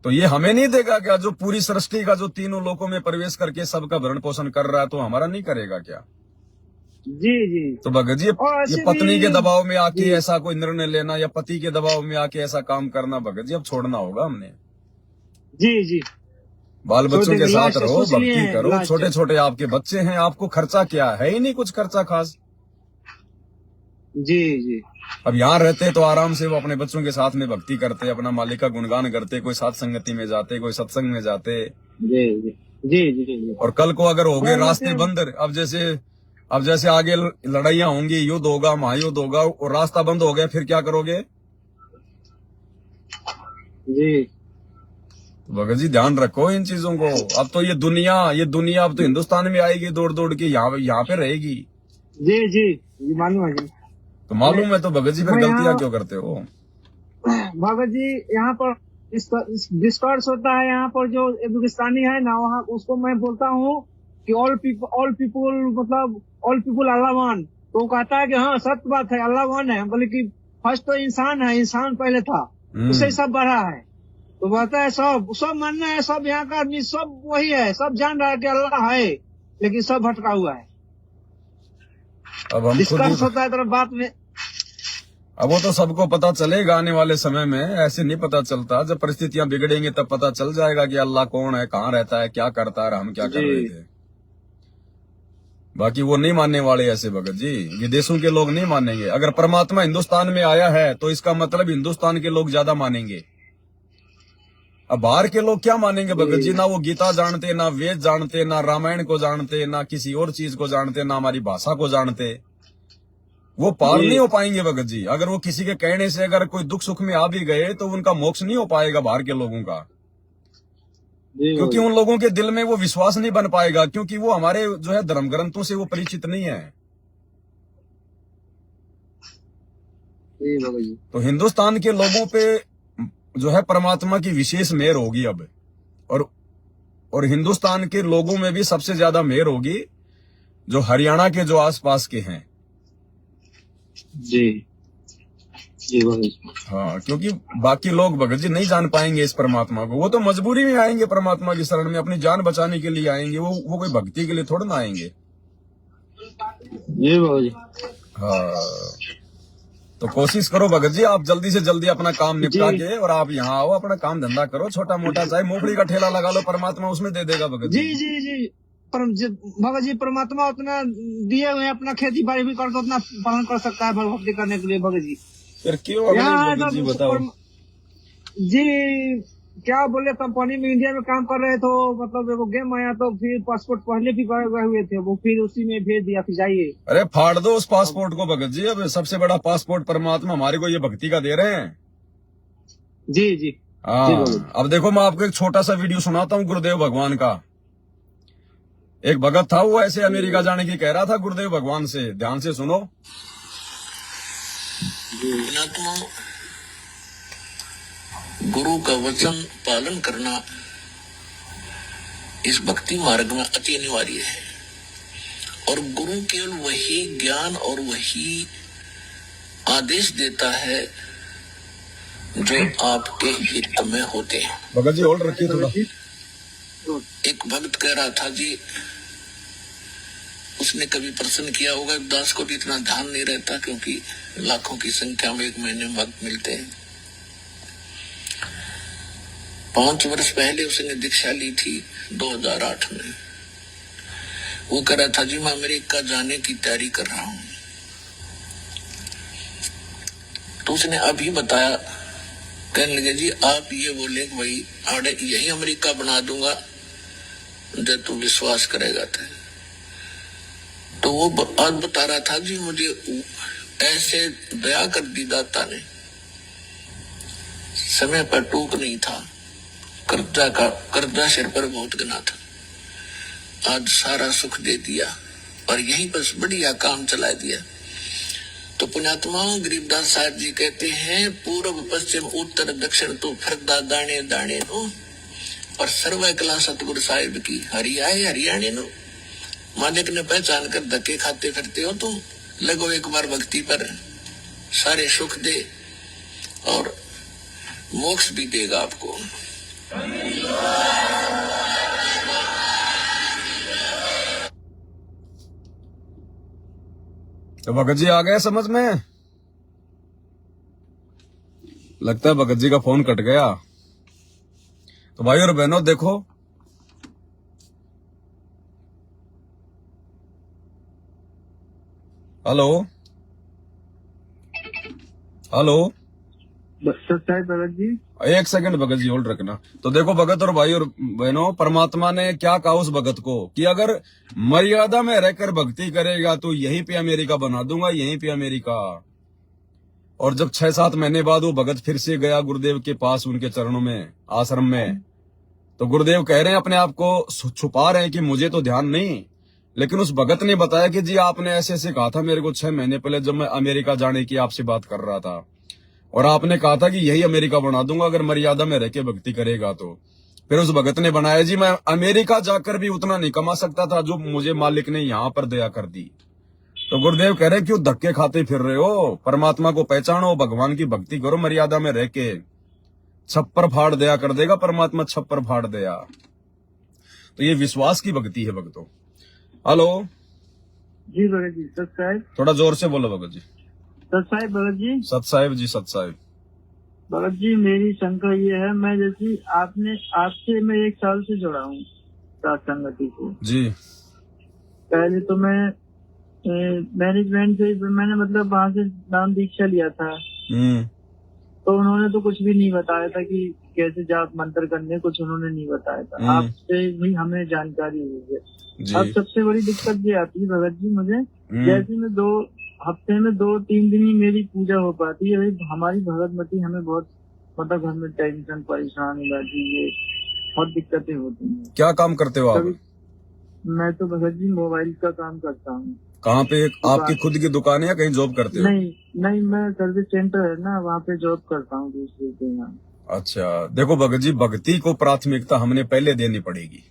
A: तो ये हमें नहीं देगा क्या? जो पूरी सृष्टि का जो तीनों लोकों में प्रवेश करके सबका भरण पोषण कर रहा है, तो हमारा नहीं करेगा क्या?
G: जी
A: तो भगत जी ये पत्नी के दबाव में आके ऐसा कोई निर्णय लेना या पति के दबाव में आके ऐसा काम करना, भगत जी अब छोड़ना होगा हमने।
G: जी
A: बाल बच्चों के साथ रहो, भक्ति करो। छोटे छोटे आपके बच्चे हैं, आपको खर्चा क्या है ही नहीं कुछ खर्चा खास।
G: जी
A: अब यहाँ रहते तो आराम से वो अपने बच्चों के साथ में भक्ति करते, अपना मालिक का गुणगान करते, कोई साथ संगति में जाते, कोई सत्संग में जाते।
G: जी
A: और कल को अगर हो गए रास्ते बंद, अब जैसे आगे लड़ाइयाँ होंगी, युद्ध होगा, महायुद्ध होगा, और रास्ता बंद हो गया, फिर क्या करोगे?
G: जी
A: भगत जी ध्यान रखो इन चीजों को। अब तो ये दुनिया अब तो हिंदुस्तान में आएगी दौड़ दौड़ के, यहाँ पे रहेगी।
G: जी मालूम है जी।
A: तो मालूम है तो भगत जी फिर गलतियां क्यों करते हो?
G: भगत जी यहाँ पर डिस्कर्स होता है, यहाँ पर जो हिंदुस्तानी है ना, वहाँ उसको मैं बोलता हूँ कि ऑल पीपुल मतलब ऑल पीपुल अल्लाह वन। तो वो कहता है कि हाँ सत्य बात है, अल्लाह वन है, बल्कि फर्स्ट तो इंसान है, इंसान पहले था, उससे सब बढ़ा है। तो बोलता है सब मानना है, सब यहाँ का आदमी सब वही है, सब जान रहा है कि अल्लाह है, लेकिन सब भटका हुआ है।
A: अब हम
G: डिस्कस होता है तरफ बात में।
A: अब वो तो सबको पता चलेगा आने वाले समय में, ऐसे नहीं पता चलता। जब परिस्थितियां बिगड़ेंगी तब पता चल जाएगा कि अल्लाह कौन है, कहाँ रहता है, क्या करता है, हम क्या कर रहे थे। बाकी वो नहीं मानने वाले ऐसे भगत जी, विदेशों के लोग नहीं मानेंगे। अगर परमात्मा हिंदुस्तान में आया है तो इसका मतलब हिंदुस्तान के लोग ज्यादा मानेंगे। अब बाहर के लोग क्या मानेंगे भगत जी? ना वो गीता जानते, ना वेद जानते, ना रामायण को जानते, ना किसी और चीज को जानते, ना हमारी भाषा को जानते। वो पार नहीं हो पाएंगे भगत जी। अगर वो किसी के कहने से अगर कोई दुख सुख में आ भी गए तो उनका मोक्ष नहीं हो पाएगा बाहर के लोगों का, क्योंकि उन लोगों के दिल में वो विश्वास नहीं बन पाएगा, क्योंकि वो हमारे जो है धर्म ग्रंथों से वो परिचित नहीं है। तो हिंदुस्तान के लोगों पे जो है परमात्मा की विशेष मेहर होगी अब, और हिंदुस्तान के लोगों में भी सबसे ज्यादा मेहर होगी जो हरियाणा के जो आसपास के हैं।
G: जी
A: हाँ, क्योंकि बाकी लोग भगत जी नहीं जान पाएंगे इस परमात्मा को। वो तो मजबूरी में आएंगे परमात्मा की शरण में, अपनी जान बचाने के लिए आएंगे। वो कोई भक्ति के लिए थोड़ा ना आएंगे।
G: जी
A: हाँ, तो कोशिश करो भगत जी, आप जल्दी से जल्दी अपना काम निपटा के और आप यहाँ आओ, अपना काम धंधा करो, छोटा मोटा चाहे मूंगफली का ठेला लगा लो, परमात्मा उसमें दे देगा भगत जी।
G: जी भगत जी परमात्मा उतना दिए हुए अपना खेती बाड़ी भी करके उतना पालन कर सकता है भक्ति करने के लिए भगत जी।
A: फिर क्यों भगत जी बताओ?
G: जी क्या बोले, कंपनी में इंडिया में काम कर रहे तो मतलब वो गेम आया तो फिर पासपोर्ट पहले भी गए हुए थे, वो फिर उसी में भेज दिया कि जाइए।
A: अरे फाड़ दो उस पासपोर्ट को भगत जी। अब सबसे बड़ा पासपोर्ट परमात्मा हमारे को ये भक्ति का दे रहे हैं।
G: जी
A: हाँ, अब देखो मैं आपको एक छोटा सा वीडियो सुनाता हूँ गुरुदेव भगवान का। एक भगत था, वो ऐसे अमेरिका जाने की कह रहा था गुरुदेव भगवान से। ध्यान से सुनो।
H: गुरु का वचन पालन करना इस भक्ति मार्ग में अति अनिवार्य है, और गुरु केवल वही ज्ञान और वही आदेश देता है जो आपके हित में होते हैं।
A: भगत जी होल्ड रखिए थोड़ा।
H: एक भक्त कह रहा था जी, उसने कभी प्रश्न किया होगा। दास को भी इतना ध्यान नहीं रहता क्योंकि लाखों की संख्या में एक महीने में भक्त मिलते हैं। 5 वर्ष पहले उसने दीक्षा ली थी 2008 में। वो कह रहा था जी मैं अमेरिका जाने की तैयारी कर रहा हूं। तो उसने अभी बताया, कहने लगे जी आप ये बोले कि भाई आड़े यही अमेरिका बना दूंगा जब तू विश्वास करेगा तो वो आज बता रहा था जी मुझे ऐसे दया कर दी दाता ने, समय पर टूक नहीं था, कर्जा सिर पर बहुत गना था, आज सारा सुख दे दिया और यहीं पर बढ़िया काम चला दिया। तो पुण्यात्मा गरीबदास साहब जी कहते हैं पूर्व पश्चिम उत्तर दक्षिण तो फिरदा दाने दाने नो, और सर्व कला सतगुरु साहिब की हरियाए हरियाणे नो। मालिक ने पहचान कर धक्के खाते फिरते हो तो लगो एक बार भक्ति पर, सारे सुख दे और मोक्ष भी देगा आपको।
A: तो भगत जी आ गए समझ में? लगता है भगत जी का फोन कट गया। तो भाई और बहनों देखो, हेलो हेलो
E: सच्चाई भगत जी,
A: एक सेकंड भगत जी होल्ड रखना। तो देखो भगत और भाई और बहनों, परमात्मा ने क्या कहा उस भगत को कि अगर मर्यादा में रहकर भक्ति करेगा तो यहीं पे अमेरिका बना दूंगा, यहीं पे अमेरिका। और जब 6-7 महीने बाद वो भगत फिर से गया गुरुदेव के पास, उनके चरणों में, आश्रम में, तो गुरुदेव कह रहे हैं अपने आप को छुपा रहे हैं कि मुझे तो ध्यान नहीं, लेकिन उस भगत ने बताया कि जी आपने ऐसे ऐसे कहा था मेरे को 6 महीने पहले जब मैं अमेरिका जाने की आपसे बात कर रहा था, और आपने कहा था कि यही अमेरिका बना दूंगा अगर मर्यादा में रह के भक्ति करेगा तो। फिर उस भगत ने बनाया जी मैं अमेरिका जाकर भी उतना नहीं कमा सकता था जो मुझे मालिक ने यहाँ पर दया कर दी। तो गुरुदेव कह रहे क्यों धक्के खाते फिर रहे हो? परमात्मा को पहचानो, भगवान की भक्ति करो, मर्यादा में रह के। छप्पर फाड़ दया कर देगा परमात्मा, छप्पर फाड़ दया। तो ये विश्वास की भक्ति है भक्तों। हेलो
E: जी भगत जी, सत साहिब,
A: थोड़ा जोर से बोलो भगत जी।
E: सत साहिब भगत जी,
A: सत साहिब जी, सत साहिब।
E: भगत जी मेरी शंका ये है, मैं जैसी आपसे मैं 1 साल से जुड़ा हूँ साथ संगति से
A: जी।
E: पहले तो मैं मैनेजमेंट से मैंने मतलब वहाँ से नाम दीक्षा लिया था। तो उन्होंने तो कुछ भी नहीं बताया था कि कैसे जाप मंत्र करने, कुछ उन्होंने नहीं बताया था। आपसे भी हमें जानकारी हुई है। अब सबसे बड़ी दिक्कत ये आती है भगत जी मुझे, जैसे मैं 2 हफ्ते में 2-3 दिन ही मेरी पूजा हो पाती है। हमारी भगतमती हमें बहुत मतलब घर में टेंशन परेशानी रहती है, बहुत दिक्कतें होती हैं।
A: क्या काम करते हो आप?
E: मैं तो भगत जी मोबाइल का काम करता हूँ।
A: कहाँ पे? आपकी खुद की दुकान है या कहीं जॉब करते हो?
E: नहीं, मैं सर्विस सेंटर है ना, वहाँ पे जॉब करता हूँ दूसरे के यहाँ।
A: अच्छा देखो भगत जी, भक्ति को प्राथमिकता हमने पहले देनी पड़ेगी।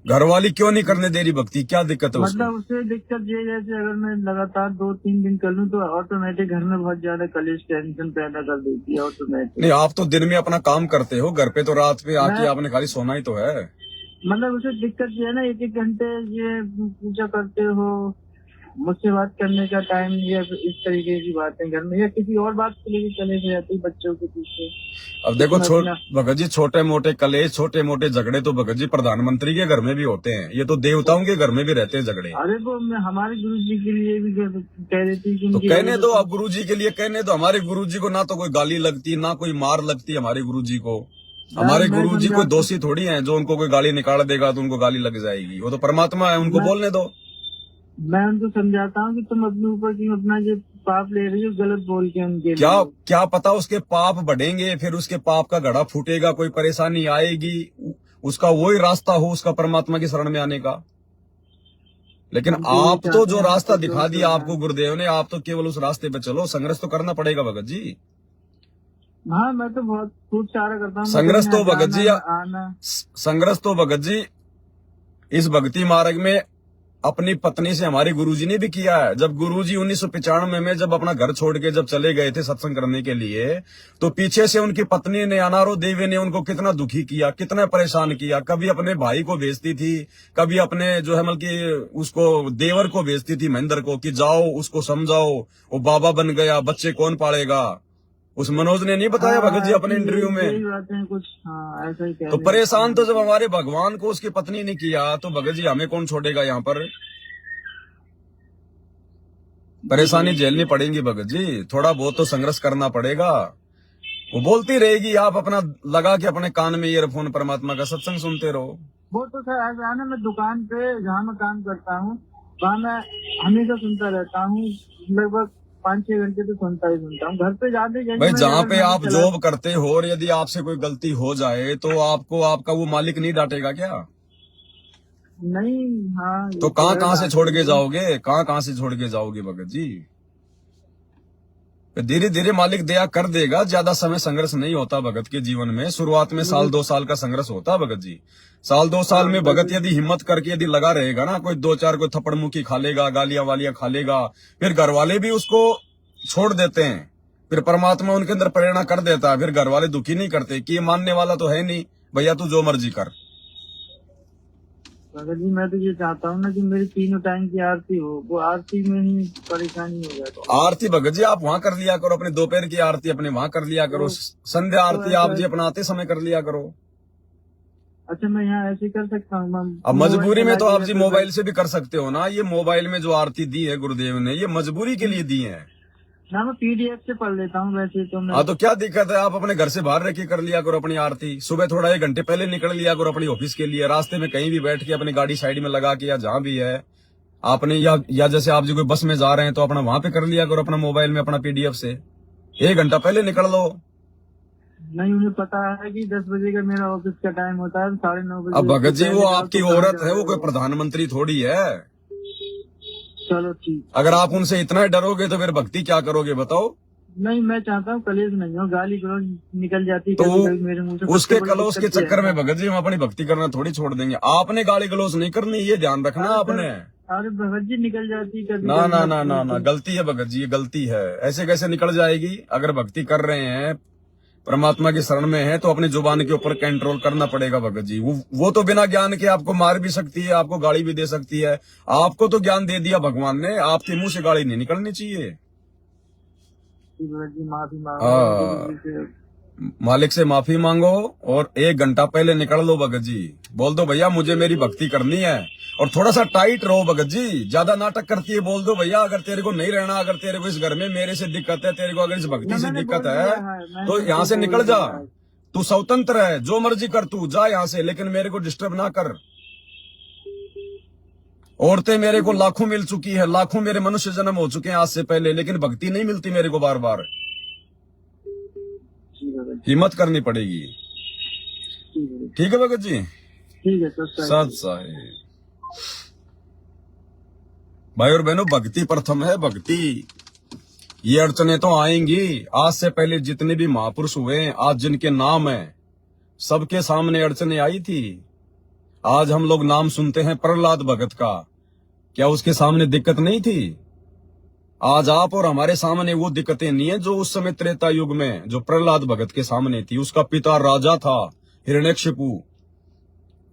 A: घरवाली क्यों नहीं करने दे रही भक्ति? क्या दिक्कत है
E: मतलब उससे दिक्कत ये है, जैसे अगर मैं लगातार 2-3 दिन कर लूँ तो ऑटोमेटिक घर में बहुत ज्यादा कलेश टेंशन पैदा कर देती है ऑटोमेटिक।
A: नहीं, आप तो दिन में अपना काम करते हो, घर पे तो रात पे आके आपने खाली सोना ही तो है।
E: मतलब उसे दिक्कत ये है ना, 1-1 घंटे ये पूजा करते हो, मुझसे बात करने का टाइम ये इस तरीके की बातें घर में या किसी और बात के लिए चले जाती बच्चों के पीछे। अब देखो
A: भगत जी, छोटे मोटे कलेश, छोटे मोटे झगड़े तो भगत जी प्रधानमंत्री के घर में भी होते हैं, ये तो देवताओं के घर में भी रहते हैं झगड़े।
E: अरे वो हमारे गुरु जी के लिए भी कह रही थी।
A: तो कहने दो, आप गुरु जी के लिए कहने दो। हमारे गुरु जी को ना तो कोई गाली लगती, ना कोई मार लगती हमारे गुरु जी को। हमारे गुरु जी कोई दोषी थोड़ी हैं जो उनको कोई गाली निकाल देगा तो उनको गाली लग जाएगी। वो तो परमात्मा है, उनको बोलने दो।
E: मैं उनको समझाता हूँ कि तुम अपने ऊपर की अपना जो पाप ले रही हो गलत बोल के उनके
A: क्या पता उसके पाप बढ़ेंगे, फिर उसके पाप का घड़ा फूटेगा, कोई परेशानी आएगी, उसका वही रास्ता हो उसका परमात्मा की शरण में आने का। लेकिन आप तो जो रास्ता दिखा दिया आपको गुरुदेव ने, आप तो केवल उस रास्ते पे चलो। संघर्ष तो करना पड़ेगा भगत जी।
E: हाँ, मैं तो बहुत खूब सारा करता हूँ।
A: संघर्ष तो भगत जी, संघर्ष तो भगत जी इस भक्ति मार्ग में अपनी पत्नी से हमारे गुरुजी ने भी किया है। जब गुरुजी 1995 में जब अपना घर छोड़ के जब चले गए थे सत्संग करने के लिए, तो पीछे से उनकी पत्नी ने, अनारो देवी ने उनको कितना दुखी किया, कितना परेशान किया। कभी अपने भाई को भेजती थी, कभी अपने जो है मतलब कि उसको देवर को भेजती थी महेंद्र को, कि जाओ उसको समझाओ, वो बाबा बन गया, बच्चे कौन पालेगा। उस मनोज ने नहीं बताया भगत जी अपने इंटरव्यू में
G: कुछ ऐसा ही
A: तो परेशान तो जब हमारे भगवान को उसकी पत्नी ने किया, तो भगत जी हमें कौन छोड़ेगा। यहाँ पर परेशानी झेलनी पड़ेगी भगत जी, थोड़ा बहुत तो संघर्ष करना पड़ेगा। वो बोलती रहेगी, आप अपना लगा के अपने कान में ईयरफोन परमात्मा का सत्संग सुनते रहो।
G: वो तो सर ऐसा है ना, मैं दुकान पे जहाँ मैं काम करता हूँ वहाँ मैं हमेशा सुनता रहता हूँ, लगभग 5-6 घंटे तो सुनता हूँ। घर पे जाते
A: भाई जहाँ पे आप जॉब करते हो और यदि आपसे कोई गलती हो जाए तो आपको आपका वो मालिक नहीं डांटेगा क्या?
G: नहीं। हाँ,
A: तो कहाँ से छोड़ के जाओगे, कहाँ से छोड़ के जाओगे भगत जी? धीरे धीरे मालिक दया कर देगा। ज्यादा समय संघर्ष नहीं होता भगत के जीवन में। शुरुआत में 1-2 साल का संघर्ष होता भगत जी। 1-2 साल में भगत यदि हिम्मत करके यदि लगा रहेगा ना, कोई 2-4 कोई थप्पड़ मुक्की खा लेगा, गालियां वालियां खा लेगा, फिर घर वाले भी उसको छोड़ देते हैं, फिर परमात्मा उनके अंदर प्रेरणा कर देता है, फिर घर वाले दुखी नहीं करते कि ये मानने वाला तो है नहीं, भैया तू जो मर्जी कर।
G: भगत जी मैं तो ये चाहता हूँ ना कि मेरी 3 टाइम की आरती हो, वो आरती में ही परेशानी हो जाए। तो
A: आरती भगत जी आप वहाँ कर लिया करो, अपने दोपहर की आरती अपने वहाँ कर लिया करो, संध्या आरती आप जी अपना आते समय कर लिया करो।
G: अच्छा मैं यहाँ ऐसे कर सकता हूँ?
A: अब मजबूरी में तो आप जी मोबाइल से भी कर सकते हो ना। ये मोबाइल में जो आरती दी है गुरुदेव ने, ये मजबूरी के लिए दी है
G: ना। मैं PDF से पढ़ लेता हूँ वैसे तो मैं।
A: हाँ तो क्या दिक्कत है, आप अपने घर से बाहर रह के कर लिया करो अपनी आरती। सुबह थोड़ा 1 घंटे पहले निकल लिया करो अपनी ऑफिस के लिए, रास्ते में कहीं भी बैठ के अपनी गाड़ी साइड में लगा के, या जहाँ भी है आपने, या जैसे आप जो कोई बस में जा रहे हैं तो अपना वहां पे कर लिया करो अपना मोबाइल में अपना PDF से। 1 घंटा पहले निकल लो।
G: नहीं, उन्हें पता है कि 10 बजे का मेरा ऑफिस का टाइम होता है, 9:30 बजे।
A: अब भगत जी वो आपकी औरत है, वो कोई प्रधानमंत्री थोड़ी है।
G: चलो ठीक।
A: अगर आप उनसे इतना डरोगे तो फिर भक्ति क्या करोगे बताओ?
G: नहीं, मैं चाहता हूँ कलेश नहीं हो, गाली गलौज निकल जाती
A: तो
G: मेरे मुंह से।
A: उसके कलेश के चक्कर में भगत जी हम अपनी भक्ति करना थोड़ी छोड़ देंगे। आपने गाली गलौज नहीं करनी, ये ध्यान रखना आपने।
G: अरे भगत जी निकल जाती
A: ना ना ना ना ना, गलती है भगत जी, ये गलती है। ऐसे कैसे निकल जाएगी? अगर भक्ति कर रहे हैं, परमात्मा की शरण में है, तो अपनी जुबान के ऊपर कंट्रोल करना पड़ेगा भगत जी। वो तो बिना ज्ञान के आपको मार भी सकती है, आपको गाली भी दे सकती है। आपको तो ज्ञान दे दिया भगवान ने, आपके मुंह से गाली नहीं निकलनी चाहिए।
G: माफी
A: मालिक से माफी मांगो और 1 घंटा पहले निकल लो भगत जी। बोल दो भैया मुझे मेरी भक्ति करनी है, और थोड़ा सा टाइट रहो भगत जी। ज्यादा नाटक करती है, बोल दो भैया अगर तेरे को नहीं रहना, अगर तेरे को इस घर में मेरे से दिक्कत है, तेरे को अगर इस भक्ति से दिक्कत है तो यहाँ से निकल जा। तू स्वतंत्र है, जो मर्जी कर, तू जा यहाँ से, लेकिन मेरे को डिस्टर्ब ना कर। औरतें मेरे को लाखों मिल चुकी है, लाखों मेरे मनुष्य जन्म हो चुके हैं आज से पहले, लेकिन भक्ति नहीं मिलती मेरे को बार बार। हिम्मत करनी पड़ेगी। ठीक है भगत जी?
G: ठीक है
A: सत साहिब। भाई और बहनों, भक्ति प्रथम है, भक्ति। ये अड़चने तो आएंगी। आज से पहले जितने भी महापुरुष हुए, आज जिनके नाम है, सबके सामने अड़चने आई थी। आज हम लोग नाम सुनते हैं प्रहलाद भगत का, क्या उसके सामने दिक्कत नहीं थी? आज आप और हमारे सामने वो दिक्कतें नहीं है जो उस समय त्रेता युग में जो प्रहलाद भगत के सामने थी। उसका पिता राजा था हिरण्यकशिपु,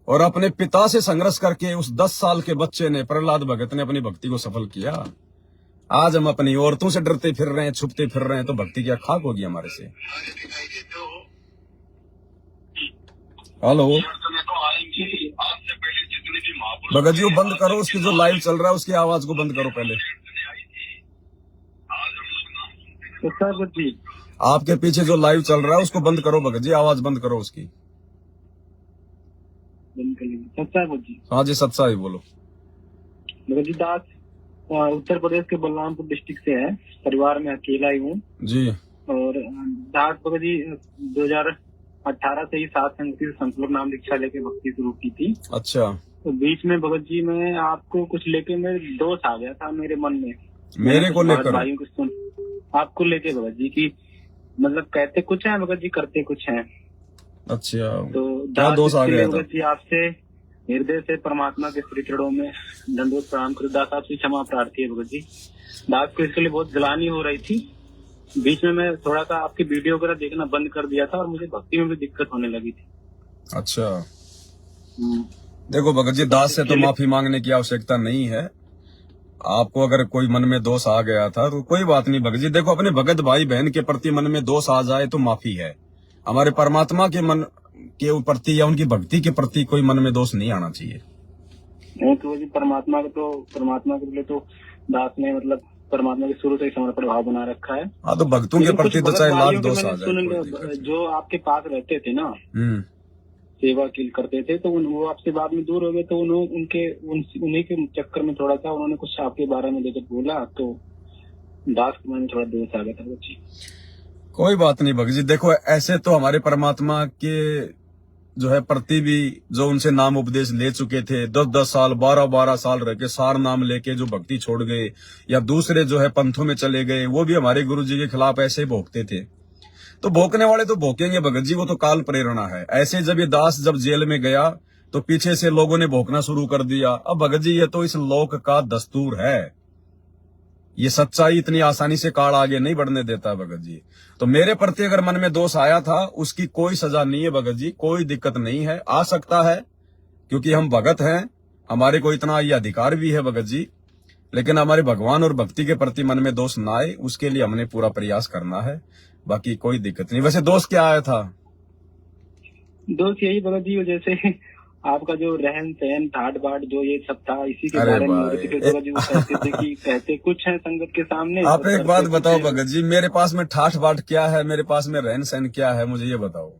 A: और अपने पिता से संघर्ष करके उस 10 साल के बच्चे ने, प्रहलाद भगत ने, अपनी भक्ति को सफल किया। आज हम अपनी औरतों से डरते फिर रहे हैं, छुपते फिर रहे हैं, तो भक्ति क्या खाक होगी हमारे से? हेलो भगत जी, वो बंद करो, उसकी जो लाइव चल रहा है उसकी आवाज को बंद करो पहले। आपके पीछे जो लाइव चल रहा है उसको बंद करो भगत जी, आवाज बंद करो उसकी। हाँ जी सत्सा ही बोलो।
E: भगत जी दास उत्तर प्रदेश के बलरामपुर डिस्ट्रिक्ट से है, परिवार में अकेला ही हूँ
A: जी।
E: और दास भगत जी 2018 से ही सात संगति से संकल्प नाम दीक्षा लेके भक्ति शुरू की थी।
A: अच्छा।
E: तो बीच में भगत जी मैं आपको कुछ लेके मेरे दोष आ गया था मेरे मन में,
A: मेरे को लेकर?
E: भाइयों को सुन, आपको लेके भगत जी की, मतलब कहते कुछ है भगत जी, करते कुछ है।
A: अच्छा,
E: तो
A: क्या दोष आ गया था?
E: भगत जी आपसे हृदय से परमात्मा के श्री चरणों में दंडवत प्रणाम कर दास आपसे क्षमा प्रार्थी है भगत जी। दास को इसके लिए बहुत जलानी हो रही थी। बीच में मैं थोड़ा सा आपकी वीडियो वगैरह देखना बंद कर दिया था और मुझे भक्ति में भी दिक्कत होने लगी थी।
A: अच्छा, देखो भगत जी, दास से तो माफी मांगने की आवश्यकता नहीं है। आपको अगर कोई मन में दोष आ गया था तो कोई बात नहीं भगत जी। देखो, अपने भगत भाई बहन के प्रति मन में दोष आ जाए तो माफी है। हमारे परमात्मा के मन के प्रति या उनकी भक्ति के प्रति कोई मन में दोष नहीं आना चाहिए।
E: नहीं तो जी, परमात्मा के लिए तो दास ने मतलब परमात्मा के शुरू से समर्पण भाव बना रखा है।
A: हाँ, तो भक्तों के प्रति तो चाहे लाख दोष आ जाए।
E: जो आपके पास रहते थे ना, सेवा करते थे, तो वो आपसे बाद में दूर हो गए, तो उन्हीं के चक्कर में थोड़ा सा उन्होंने कुछ आपके बारे में जब बोला तो दास के मन में थोड़ा दोष आ गया था बच्ची।
A: कोई बात नहीं भगत जी। देखो, ऐसे तो हमारे परमात्मा के जो है प्रति भी जो उनसे नाम उपदेश ले चुके थे, 10-10 साल 12-12 साल रह के सार नाम लेके जो भक्ति छोड़ गए या दूसरे जो है पंथों में चले गए, वो भी हमारे गुरु जी के खिलाफ ऐसे भोंकते थे। तो भोंकने वाले तो भोंकेंगे भगत जी, वो तो काल प्रेरणा है। ऐसे जब ये दास जब जेल में गया तो पीछे से लोगों ने भोंकना शुरू कर दिया। अब भगत जी, ये तो इस लोक का दस्तूर है। ये सच्चाई इतनी आसानी से काल आगे नहीं बढ़ने देता भगत जी। तो मेरे प्रति अगर मन में दोष आया था, उसकी कोई सजा नहीं है भगत जी, कोई दिक्कत नहीं है। आ सकता है क्योंकि हम भगत हैं, हमारे को इतना ये अधिकार भी है भगत जी। लेकिन हमारे भगवान और भक्ति के प्रति मन में दोष ना आए, उसके लिए हमने पूरा प्रयास करना है। बाकी कोई दिक्कत नहीं। वैसे दोष क्या आया था?
E: दोष यही भगत जी, जैसे आपका जो रहन सहन ठाट बाट जो ये सब था, इसी के बारे में कहते थे कि कहते कुछ है संगत के सामने।
A: आप एक बात बताओ भगत जी, मेरे पास में ठाठ बाट क्या है, मेरे पास में रहन सहन क्या है, मुझे ये बताओ।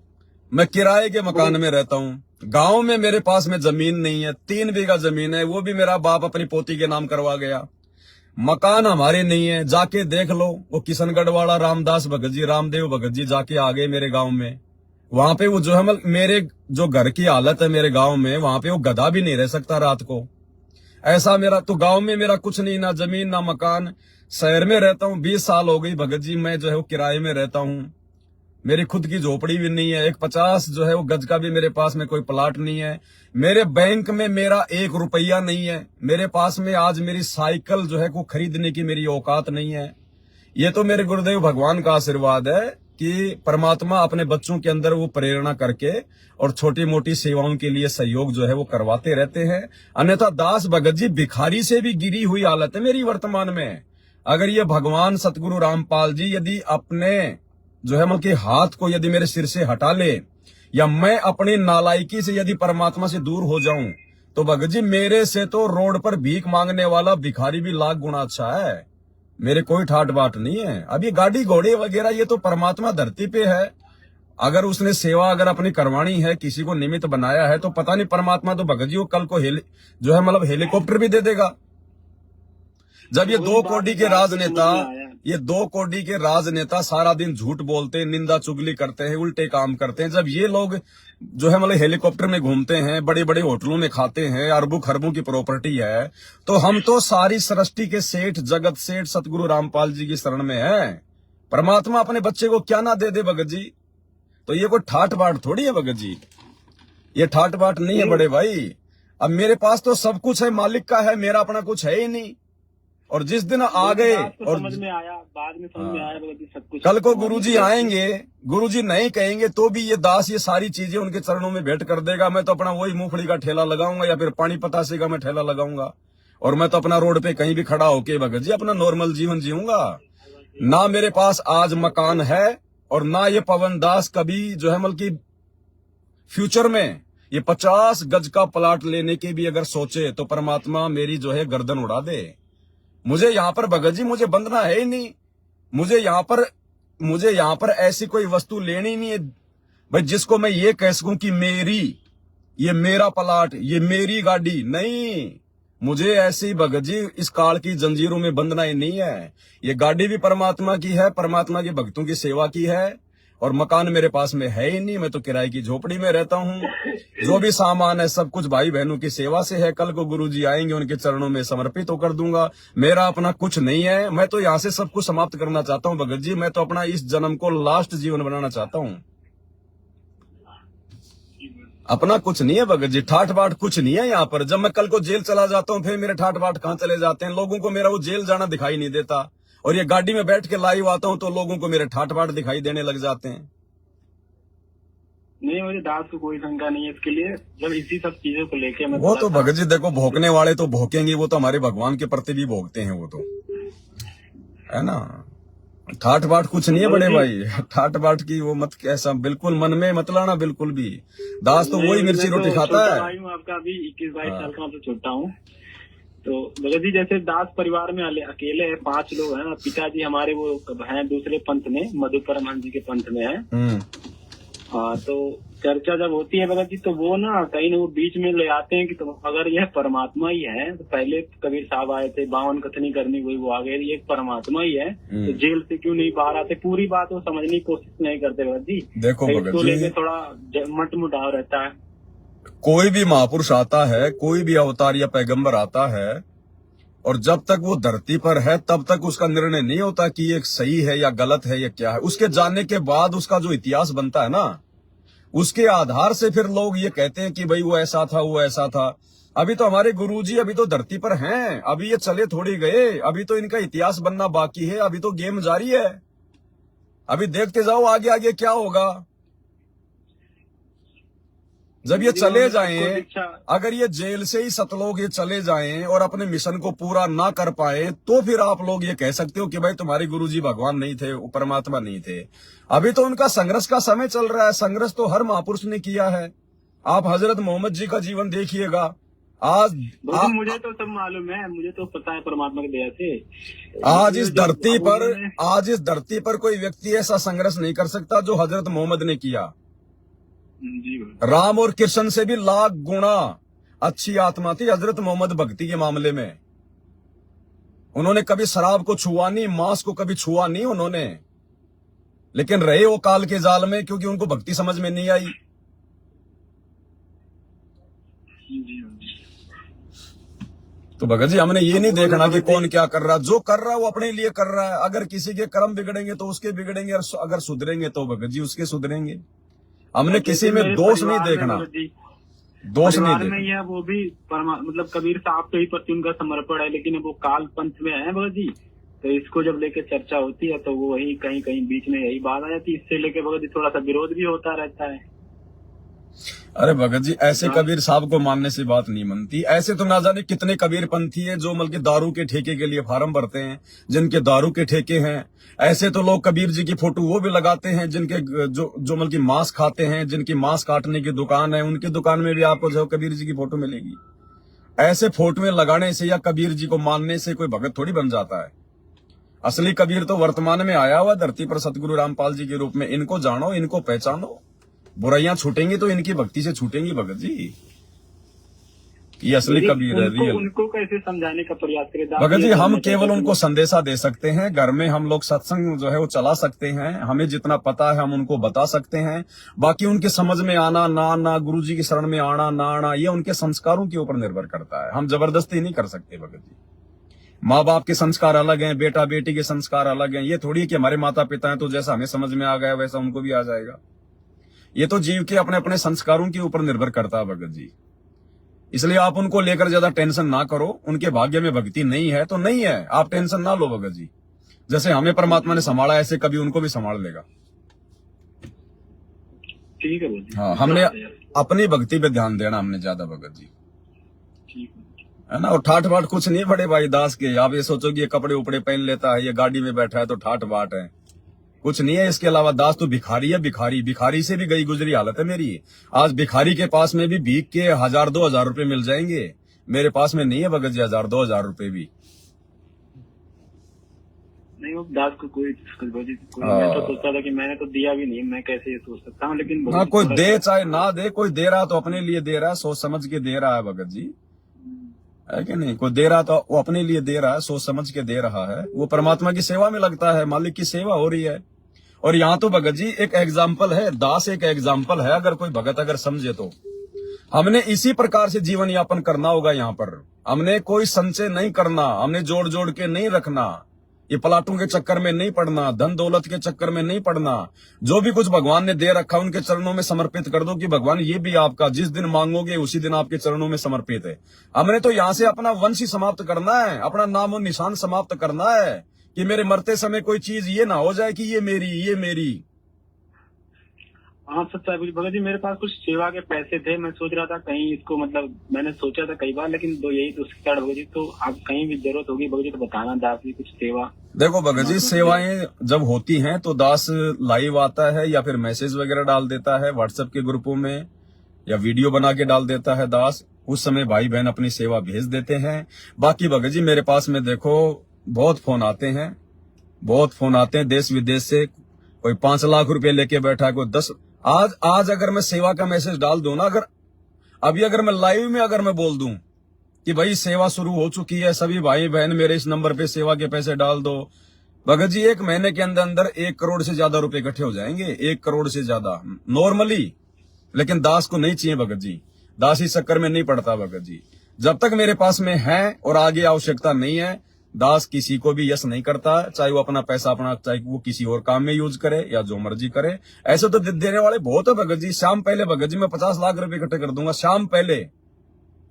A: मैं किराए के मकान में रहता हूँ, गांव में मेरे पास में जमीन नहीं है, 3 बीघा जमीन है, वो भी मेरा बाप अपनी पोती के नाम करवा गया। मकान हमारे नहीं है, जाके देख लो। वो किशनगढ़ वाला रामदास भगत जी, रामदेव भगत जी जाके आ गए मेरे गाँव में। वहां पे वो जो है मेरे जो घर की हालत है मेरे गांव में, वहां पे वो गधा भी नहीं रह सकता रात को। ऐसा मेरा तो गांव में मेरा कुछ नहीं, ना जमीन ना मकान। शहर में रहता हूँ, 20 साल हो गई भगत जी, मैं जो है वो किराए में रहता हूँ। मेरी खुद की झोपड़ी भी नहीं है, एक 50 जो है वो गज का भी मेरे पास में कोई प्लाट नहीं है। मेरे बैंक में मेरा 1 रुपया नहीं है। मेरे पास में आज मेरी साइकिल जो है को खरीदने की मेरी औकात नहीं है। ये तो मेरे गुरुदेव भगवान का आशीर्वाद है कि परमात्मा अपने बच्चों के अंदर वो प्रेरणा करके और छोटी मोटी सेवाओं के लिए सहयोग जो है वो करवाते रहते हैं। अन्यथा दास भगत जी भिखारी से भी गिरी हुई हालत है मेरी वर्तमान में। अगर ये भगवान सतगुरु रामपाल जी यदि अपने जो है के हाथ को यदि मेरे सिर से हटा ले, या मैं अपनी नालायकी से यदि परमात्मा से दूर हो जाऊं, तो भगत जी मेरे से तो रोड पर भीख मांगने वाला भिखारी भी लाख गुना अच्छा है। मेरे कोई ठाट बाट नहीं है। अब ये गाड़ी घोड़े वगैरह ये तो परमात्मा धरती पे है। अगर उसने सेवा अगर अपनी करवानी है, किसी को निमित्त बनाया है, तो पता नहीं परमात्मा तो भगत जी को कल को जो है हेलीकॉप्टर भी दे देगा। जब ये 2 कोटी के राजनेता सारा दिन झूठ बोलते हैं, निंदा चुगली करते हैं, उल्टे काम करते हैं, जब ये लोग जो है हेलीकॉप्टर में घूमते हैं, बड़े बड़े होटलों में खाते हैं, अरबों खरबों की प्रॉपर्टी है, तो हम तो सारी सृष्टि के सेठ, जगत सेठ सतगुरु रामपाल जी की शरण में है। परमात्मा अपने बच्चे को क्या ना दे दे भगत जी। तो ये कोई ठाट बाट थोड़ी है भगत जी, ये ठाट बाट नहीं है बड़े भाई। अब मेरे पास तो सब कुछ है, मालिक का है, मेरा अपना कुछ है ही नहीं। और जिस दिन आ गए और
E: समझ में आया, बाद में समझ में आया सब कुछ।
A: कल को गुरुजी आएंगे, गुरुजी नहीं कहेंगे तो भी ये दास ये सारी चीजें उनके चरणों में भेंट कर देगा। मैं तो अपना वही मूंगफली का ठेला लगाऊंगा या फिर पानी पतासे का मैं ठेला लगाऊंगा, और मैं तो अपना रोड पे कहीं भी खड़ा होके भगत जी अपना नॉर्मल जीवन जीऊंगा। ना मेरे पास आज मकान है और ना ये पवन दास कभी जो है कि फ्यूचर में ये 50 गज का प्लाट लेने की भी अगर सोचे तो परमात्मा मेरी जो है गर्दन उड़ा दे। मुझे यहाँ पर भगत जी मुझे बंधना है ही नहीं। मुझे यहाँ पर ऐसी कोई वस्तु लेनी नहीं है भाई जिसको मैं ये कह सकूं कि ये मेरा प्लाट, ये मेरी गाड़ी। नहीं, मुझे ऐसी भगत जी इस काल की जंजीरों में बंधना ही नहीं है। ये गाड़ी भी परमात्मा की है, परमात्मा के भक्तों की सेवा की है, और मकान मेरे पास में है ही नहीं। मैं तो किराए की झोपड़ी में रहता हूँ। जो भी सामान है सब कुछ भाई बहनों की सेवा से है। कल को गुरुजी आएंगे, उनके चरणों में समर्पित तो कर दूंगा। मेरा अपना कुछ नहीं है। मैं तो यहाँ से सब कुछ समाप्त करना चाहता हूँ भगत जी। मैं तो अपना इस जन्म को लास्ट जीवन बनाना चाहता हूँ। अपना कुछ नहीं है भगत जी, ठाठ बाट कुछ नहीं है यहाँ पर। जब मैं कल को जेल चला जाता हूँ फिर मेरे ठाठ बाट कहाँ चले जाते हैं? लोगों को मेरा वो जेल जाना दिखाई नहीं देता, और ये गाड़ी में बैठ के लाइव आता हूँ तो लोगों को मेरे ठाठ बाट दिखाई देने लग जाते हैं।
E: नहीं, मुझे दास को कोई शंका नहीं है इसके लिए। जब इसी सब चीजों को लेके मैं
A: वो तो भगत जी देखो, भोंकने वाले तो भोंकेंगे, वो तो हमारे भगवान के प्रति भी भोंकते हैं, वो तो है ना। ठाठ बाट कुछ नहीं है बड़े भाई, ठाठ बाट की वो मत ऐसा बिल्कुल मन में मत लाना बिल्कुल भी। दास तो वही मिर्ची रोटी खाता है।
E: भाई हूँ आपका अभी 21-22 साल का, तो छोटा हूँ। तो भगत जी जैसे दास परिवार में अकेले है, 5 लोग हैं। पिताजी हमारे वो हैं दूसरे पंथ में, मधु परमहंस जी के पंथ में है। हाँ, तो चर्चा जब होती है भगत जी तो वो ना कहीं ना वो बीच में ले आते हैं कि तो अगर यह परमात्मा ही है, तो पहले कबीर साहब आए थे, 52 कथनी करनी हुई, वो आ गए, ये परमात्मा ही है तो जेल से क्यों नहीं बाहर आते? पूरी बात वो समझने की कोशिश नहीं करते भगत जी।
A: देखो भगत जी,
E: थोड़ा मटमुटाव रहता है।
A: कोई भी महापुरुष आता है, कोई भी अवतार या पैगंबर आता है, और जब तक वो धरती पर है तब तक उसका निर्णय नहीं होता कि ये सही है या गलत है या क्या है। उसके जानने के बाद उसका जो इतिहास बनता है ना, उसके आधार से फिर लोग ये कहते हैं कि भाई वो ऐसा था, वो ऐसा था। अभी तो हमारे गुरुजी अभी तो धरती पर हैं, अभी ये चले थोड़ी गए, अभी तो इनका इतिहास बनना बाकी है, अभी तो गेम जारी है। अभी देखते जाओ आगे आगे क्या होगा। जब ये चले जाएं, अगर ये जेल से ही सतलोग ये चले जाएं और अपने मिशन को पूरा ना कर पाए, तो फिर आप लोग ये कह सकते हो कि भाई तुम्हारे गुरुजी भगवान नहीं थे, वो परमात्मा नहीं थे। अभी तो उनका संघर्ष का समय चल रहा है, संघर्ष तो हर महापुरुष ने किया है। आप हजरत मोहम्मद जी का जीवन देखिएगा। आज
E: मुझे तो सब मालूम है, मुझे तो पता है परमात्मा की दया से।
A: आज इस धरती पर कोई व्यक्ति ऐसा संघर्ष नहीं कर सकता जो हजरत मोहम्मद ने किया। राम और कृष्ण से भी लाख गुना अच्छी आत्मा थी हजरत मोहम्मद भक्ति के मामले में। उन्होंने कभी शराब को छुआ नहीं, मांस को कभी छुआ नहीं उन्होंने, लेकिन रहे वो काल के जाल में क्योंकि उनको भक्ति समझ में नहीं आई। तो भगत जी हमने ये नहीं देखना कि कौन क्या कर रहा है, जो कर रहा है वो अपने लिए कर रहा है। अगर किसी के कर्म बिगड़ेंगे तो उसके बिगड़ेंगे, अगर सुधरेंगे तो भगत जी उसके सुधरेंगे। हमने किसी में दोष नहीं देखना, दोष नहीं देखना।
E: में वो भी मतलब कबीर साहब तो ही प्रति उनका समर्पण है, लेकिन वो काल पंथ में है भगत जी, तो इसको जब लेके चर्चा होती है तो वो वही कहीं कहीं बीच में यही बात आ जाती है। इससे लेके भगत जी थोड़ा सा विरोध भी होता रहता है।
A: अरे भगत जी ऐसे कबीर साहब को मानने से बात नहीं बनती। ऐसे तो ना जाने कितने कबीर पंथी है जो मतलब दारू के ठेके के लिए फार्म भरते हैं, जिनके दारू के ठेके हैं। ऐसे तो लोग कबीर जी की फोटो वो भी लगाते हैं जिनके जो मतलब मांस खाते हैं, जिनकी मांस काटने की दुकान है, उनकी दुकान में भी आपको जो कबीर जी की फोटो मिलेगी। ऐसे फोटो लगाने से या कबीर जी को मानने से कोई भगत थोड़ी बन जाता है। असली कबीर तो वर्तमान में आया हुआ धरती पर सतगुरु रामपाल जी के रूप में। इनको जानो, इनको पहचानो। बुराइयां छूटेंगी तो इनकी भक्ति से छूटेंगी भगत जी। ये असली कबीर है, रियल।
E: उनको कैसे समझाने का प्रयास करें
A: भगत जी? हम केवल उनको संदेशा दे सकते हैं। घर में हम लोग सत्संग जो है वो चला सकते हैं, हमें जितना पता है हम उनको बता सकते हैं। बाकी उनके समझ में आना ना आना, गुरु जी की शरण में आना ना आना, ये उनके संस्कारों के ऊपर निर्भर करता है। हम जबरदस्ती नहीं कर सकते भगत जी। माँ बाप के संस्कार अलग हैं, बेटा बेटी के संस्कार अलग हैं। ये थोड़ी कि हमारे माता पिता हैं तो जैसा हमें समझ में आ गया वैसा उनको भी आ जाएगा। ये तो जीव के अपने अपने संस्कारों के ऊपर निर्भर करता है भगत जी। इसलिए आप उनको लेकर ज्यादा टेंशन ना करो। उनके भाग्य में भक्ति नहीं है तो नहीं है, आप टेंशन ना लो भगत जी। जैसे हमें परमात्मा ने संभाला ऐसे कभी उनको भी संभाल लेगा।
E: ठीक है।
A: हाँ, हमने अपनी भक्ति पे ध्यान देना, हमने ज्यादा भगत जी, है ना। और ठाठ बाट कुछ नहीं बड़े भाई दास के। आप ये सोचो कि ये कपड़े उपड़े पहन लेता है, ये गाड़ी में बैठा है तो ठाठ बाट है, कुछ नहीं है। इसके अलावा दास तो भिखारी है, भिखारी। भिखारी से भी गई गुजरी हालत है मेरी। आज भिखारी के पास में भी भीख के 1000-2000 रुपए मिल जाएंगे, मेरे पास में नहीं है भगत जी 1000-2000 रुपए भी
E: नहीं। वो दास को कोई मैं तो सोचता था कि मैंने तो दिया भी नहीं, मैं कैसे ये सोच सकता हूँ। लेकिन
A: ना कोई दे चाहे ना दे, कोई दे रहा तो अपने लिए दे रहा है, सोच समझ के दे रहा है भगत जी, है कि नहीं। कोई दे रहा तो वो अपने लिए दे रहा है, सोच समझ के दे रहा है। वो परमात्मा की सेवा में लगता है, मालिक की सेवा हो रही है। और यहाँ तो भगत जी एक एग्जाम्पल है, दास एक एग्जाम्पल है। अगर कोई भगत अगर समझे तो हमने इसी प्रकार से जीवन यापन करना होगा। यहाँ पर हमने कोई संचय नहीं करना, हमने जोड़ जोड़ के नहीं रखना। ये प्लाटों के चक्कर में नहीं पड़ना, धन दौलत के चक्कर में नहीं पड़ना। जो भी कुछ भगवान ने दे रखा उनके चरणों में समर्पित कर दो कि भगवान ये भी आपका, जिस दिन मांगोगे उसी दिन आपके चरणों में समर्पित है। हमने तो यहाँ से अपना वंश ही समाप्त करना है, अपना नाम और निशान समाप्त करना है कि मेरे मरते समय कोई चीज ये ना हो जाए कि ये मेरी।
E: हाँ सच्चा भगत जी, मेरे पास कुछ सेवा के पैसे थे, मैं सोच रहा था कहीं इसको, मतलब मैंने सोचा था कई बार, लेकिन तो यही तो उसके भगत जी, तो आप कहीं भी जरूरत होगी भगत जी तो बताना, दास की कुछ सेवा।
A: देखो भगत जी, सेवाएं जब होती हैं तो दास लाइव आता है या फिर मैसेज वगैरह डाल देता है व्हाट्सएप के ग्रुपों में, या वीडियो बना के डाल देता है दास, उस समय भाई बहन अपनी सेवा भेज देते हैं। बाकी भगत जी मेरे पास में देखो बहुत फोन आते हैं देश विदेश से। कोई 5 लाख रुपए लेके बैठा है, कोई 10। आज अगर मैं सेवा का मैसेज डाल दूं ना, अगर मैं लाइव में अगर मैं बोल दूं कि भाई सेवा शुरू हो चुकी है, सभी भाई बहन मेरे इस नंबर पे सेवा के पैसे डाल दो, भगत जी 1 महीने के अंदर 1 करोड़ से ज्यादा रुपए इकट्ठे हो जाएंगे, 1 करोड़ से ज्यादा नॉर्मली। लेकिन दास को नहीं चाहिए भगत जी, दास इस चक्कर में नहीं पड़ता भगत जी। जब तक मेरे पास में है और आगे आवश्यकता नहीं है, दास किसी को भी यस नहीं करता, चाहे वो अपना पैसा चाहे वो किसी और काम में यूज करे या जो मर्जी करे। ऐसे तो देने वाले बहुत है भगत जी। शाम पहले भगत जी मैं 50 लाख रुपए इकट्ठे कर दूंगा शाम पहले,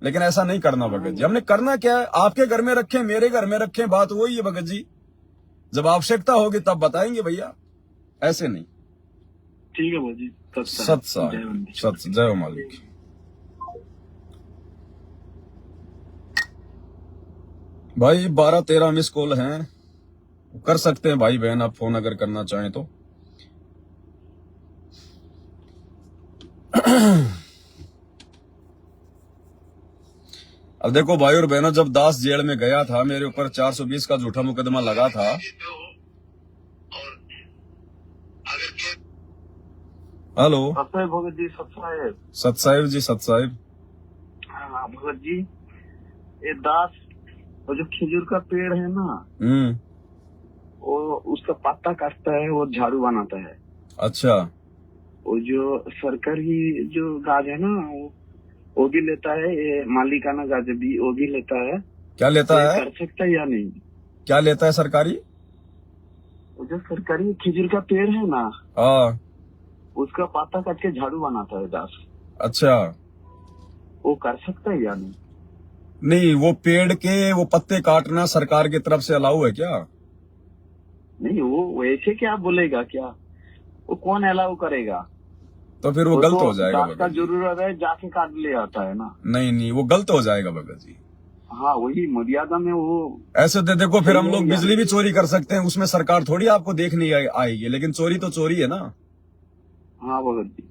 A: लेकिन ऐसा नहीं करना भगत जी। हमने करना क्या है, आपके घर में रखें, मेरे घर में रखें, बात वही है भगत जी। जब आवश्यकता होगी तब बताएंगे भैया, ऐसे नहीं।
E: ठीक है भगत जी,
A: सत जय मालिक। भाई 12-13 मिस कॉल हैं, कर सकते हैं भाई बहन आप फोन अगर करना चाहें तो। अब देखो भाई और बहनों, जब दास जेल में गया था मेरे ऊपर 420 का झूठा मुकदमा लगा था। हेलो
E: भगत जी,
A: सत साहिब जी, सत साहिब।
E: हाँ भगत जी, ये दास वो जो खजूर का पेड़ है ना, वो उसका पत्ता काटता है, वो झाड़ू बनाता है।
A: अच्छा।
E: वो जो सरकारी जो गाज है ना, वो भी लेता है, ये मालिकाना गाज भी वो भी लेता है।
A: क्या लेता है?
E: कर सकता है या नहीं?
A: क्या लेता है सरकारी?
E: वो जो सरकारी खजूर का पेड़ है ना,
A: हाँ,
E: उसका पत्ता काट के झाड़ू बनाता है दास।
A: अच्छा,
E: वो कर सकता है या नहीं?
A: नहीं, वो पेड़ के वो पत्ते काटना सरकार की तरफ से अलाउ है क्या?
E: नहीं, वो वैसे क्या बोलेगा, क्या वो कौन अलाउ करेगा?
A: तो फिर वो गलत हो जाएगा
E: का जरूरत है, जाके काट ले आता है ना।
A: नहीं, वो गलत हो जाएगा भगत जी।
E: हाँ, वही मर्यादा में वो
A: ऐसे तो देखो फिर हम लोग बिजली भी चोरी कर सकते हैं, उसमें सरकार थोड़ी आपको देखने आएगी, लेकिन चोरी तो चोरी है ना।
E: हाँ भगत जी।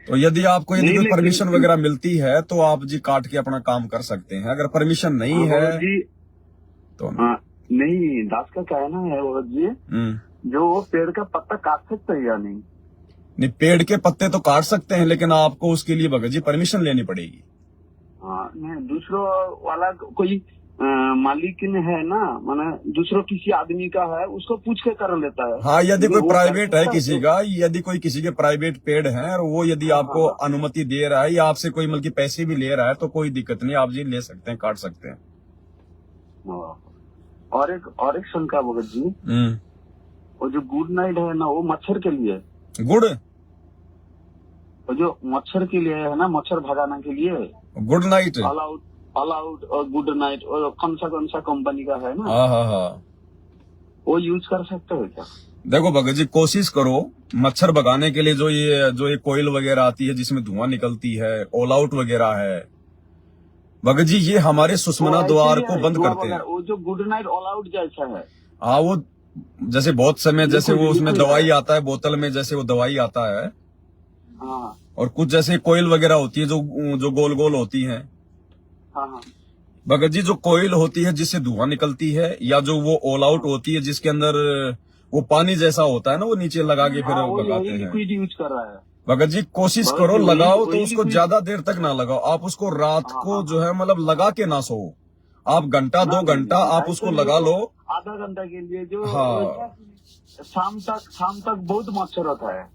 A: तो यदि आपको कोई परमिशन वगैरह मिलती है तो आप जी काट के अपना काम कर सकते हैं। अगर परमिशन नहीं है
E: जी
A: तो
E: नहीं। दास का कहना है भगत जी, जो पेड़ का पत्ता काट सकते हैं या नहीं?
A: नहीं, पेड़ के पत्ते तो काट सकते हैं, लेकिन आपको उसके लिए भगत जी परमिशन लेनी पड़ेगी।
E: हाँ, नहीं, दूसरों वाला कोई मालिक है ना, माने दूसरों किसी आदमी का है, उसको पूछ के कर लेता है।
A: हाँ, यदि कोई प्राइवेट है किसी का, यदि कोई किसी के प्राइवेट पेड़ है और वो यदि आपको अनुमति दे रहा है या आपसे कोई मतलब पैसे भी ले रहा है तो कोई दिक्कत नहीं, आप जी ले सकते हैं, काट सकते हैं।
E: और एक शंका भगत जी, वो जो गुड नाइट है ना, वो मच्छर के लिए
A: गुड,
E: वो जो मच्छर के लिए है ना, मच्छर भगाने के लिए
A: गुड नाइट,
E: ऑल आउट और गुड नाइट, और कौन सा कंपनी का है ना,
A: हाँ,
E: वो यूज कर सकते हो क्या?
A: देखो भगत जी, कोशिश करो मच्छर भगाने के लिए जो ये कोयल वगैरह आती है जिसमें धुआं निकलती है, ऑल आउट वगैरह है भगत जी, ये हमारे सुषमना द्वार को बंद करते हैं।
E: वो जो गुड नाइट ऑल आउट जैसा है,
A: हाँ, वो जैसे बहुत समय जैसे वो उसमें दवाई आता है बोतल में, जैसे वो दवाई आता है।
E: हाँ,
A: और कुछ जैसे कोयल वगैरह होती है जो गोल गोल होती है।
E: हाँ,
A: भगत जी, जो कोयल होती है जिससे धुआं निकलती है, या जो वो ऑल आउट होती है जिसके अंदर वो पानी जैसा होता है ना, वो नीचे लगा के फिर भगाते हैं।
E: यूज कर रहा है
A: भगत जी, कोशिश करो लगाओ तो उसको ज्यादा देर तक ना लगाओ, आप उसको रात को जो है मतलब लगा के ना सो, आप घंटा 2 घंटा आप उसको लगा लो,
E: आधा घंटा के लिए, जो
A: हाँ,
E: शाम तक बहुत मच्छर होता है,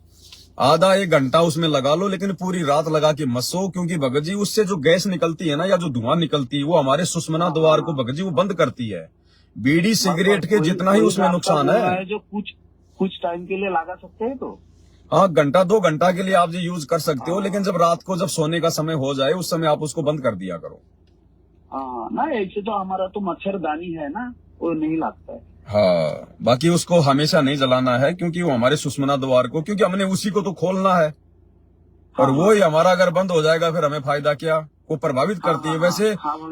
A: आधा 1 घंटा उसमें लगा लो, लेकिन पूरी रात लगा के मत सो, क्योंकि भगत जी उससे जो गैस निकलती है ना, या जो धुआं निकलती है, वो हमारे सुषमना द्वार को भगत जी वो बंद करती है। बीड़ी सिगरेट के जितना ही उसमें नुकसान है।
I: जो कुछ टाइम के लिए लगा सकते हैं तो
A: हाँ, घंटा 2 घंटा के लिए आप ये यूज कर सकते हो, लेकिन जब रात को जब सोने का समय हो जाए उस समय आप उसको बंद कर दिया करो।
I: हाँ ना, ऐसे तो हमारा तो मच्छरदानी है ना, वो नहीं लगता है।
A: हाँ, बाकी उसको हमेशा नहीं जलाना है, क्योंकि वो हमारे सुषमना द्वार को, क्योंकि हमने उसी को तो खोलना है, और वो ही हमारा अगर बंद हो जाएगा फिर हमें फायदा क्या, वो प्रभावित करती है।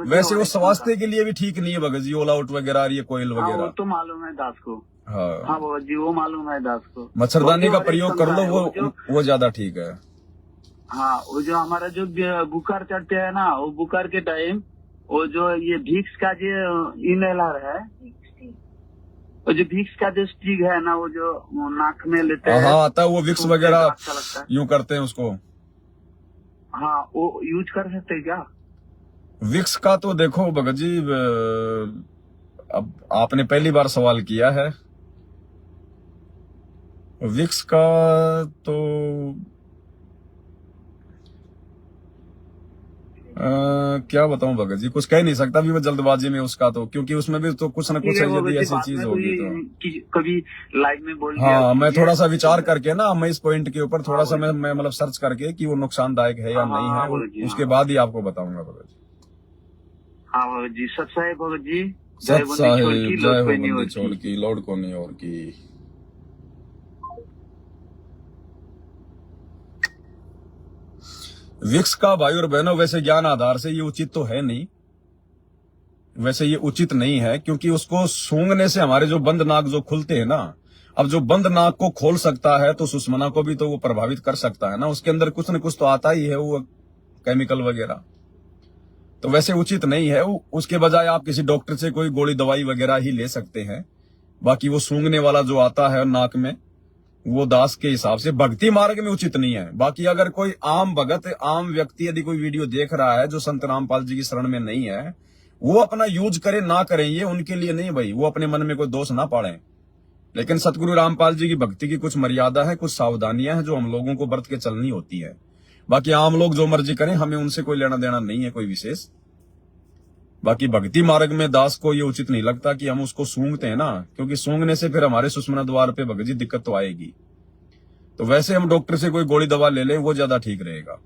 A: वैसे वो स्वास्थ्य के लिए भी ठीक नहीं है भगत जी, ऑल आउट वगैरह, ये कोयल वगैरह।
I: वो तो मालूम है दास को।
A: हाँ
I: भगत जी, वो मालूम है दास को।
A: मच्छरदानी का प्रयोग कर लो, वो ज्यादा ठीक है।
I: हाँ, वो जो हमारा जो बुखार चढ़ते है ना, वो बुखार के टाइम वो जो ये विक्स का जो इनहेलर है, वो जो विक्स का जो स्टिक है ना, वो जो नाक में लेते हैं।
A: हाँ, आता है वो विक्स वगैरह,
I: अच्छा लगता है।
A: यूं करते हैं उसको।
I: हाँ, वो यूज कर सकते हैं क्या?
A: विक्स का तो देखो भगत जी, अब आपने पहली बार सवाल किया है। विक्स का तो क्या बताऊं भगत जी, कुछ कह नहीं सकता अभी मैं जल्दबाजी में उसका तो, क्योंकि उसमें भी तो कुछ न कुछ यदि ऐसी चीज होगी तो
I: कभी लाइव में बोल।
A: हाँ, मैं थोड़ा सा विचार करके ना, मैं इस पॉइंट के ऊपर थोड़ा सा मैं मतलब सर्च करके कि वो नुकसानदायक है या नहीं है, उसके बाद ही आपको बताऊंगा भगत जी।
I: हाँ भगत जी, सच है भगत जी।
A: सच साहिब, जय हो बंदी छोड़ की, लौट को नहीं और की। विक्स का भाई और बहनों वैसे ज्ञान आधार से ये उचित तो है नहीं, वैसे ये उचित नहीं है, क्योंकि उसको सूंघने से हमारे जो बंद नाक जो खुलते हैं ना, अब जो बंद नाक को खोल सकता है तो सुषमना को भी तो वो प्रभावित कर सकता है ना, उसके अंदर कुछ न कुछ तो आता ही है, वो केमिकल वगैरह, तो वैसे उचित नहीं है। उसके बजाय आप किसी डॉक्टर से कोई गोली दवाई वगैरह ही ले सकते हैं। बाकी वो सूंघने वाला जो आता है नाक में, वो दास के हिसाब से भक्ति मार्ग में उचित नहीं है। बाकी अगर कोई आम भगत, आम व्यक्ति यदि कोई वीडियो देख रहा है जो संत रामपाल जी की शरण में नहीं है, वो अपना यूज करे ना करें, ये उनके लिए नहीं भाई, वो अपने मन में कोई दोष ना पाड़े। लेकिन सतगुरु रामपाल जी की भक्ति की कुछ मर्यादा है, कुछ सावधानियां हैं जो हम लोगों को बरत के चलनी होती है। बाकी आम लोग जो मर्जी करें, हमें उनसे कोई लेना देना नहीं है कोई विशेष। बाकी भक्ति मार्ग में दास को ये उचित नहीं लगता कि हम उसको सूंघते हैं ना, क्योंकि सूंघने से फिर हमारे सुषमना द्वार पे भगत जी दिक्कत तो आएगी। तो वैसे हम डॉक्टर से कोई गोली दवा ले लें, वो ज्यादा ठीक रहेगा।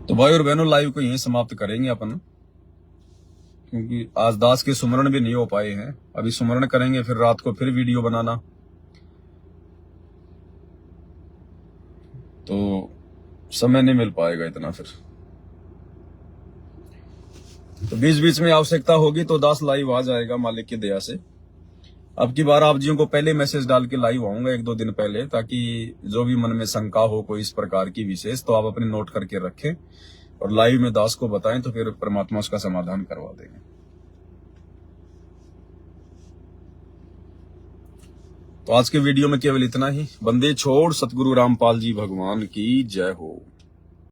A: तो भाई और बहनों, लाइव को यहीं समाप्त करेंगे अपन, क्योंकि आज दास के सुमरण भी नहीं हो पाए हैं। अभी सुमरण करेंगे, फिर रात को फिर वीडियो बनाना, तो समय नहीं मिल पाएगा इतना। फिर तो बीच बीच में आवश्यकता होगी तो दास लाइव आ जाएगा मालिक की दया से। अब की बार आप जियों को पहले मैसेज डाल के लाइव आऊंगा 1-2 दिन पहले, ताकि जो भी मन में शंका हो कोई इस प्रकार की विशेष, तो आप अपने नोट करके रखें और लाइव में दास को बताएं, तो फिर परमात्मा उसका समाधान करवा देंगे। तो आज के वीडियो में केवल इतना ही। बंदे छोड़ सतगुरु रामपाल जी भगवान की जय हो।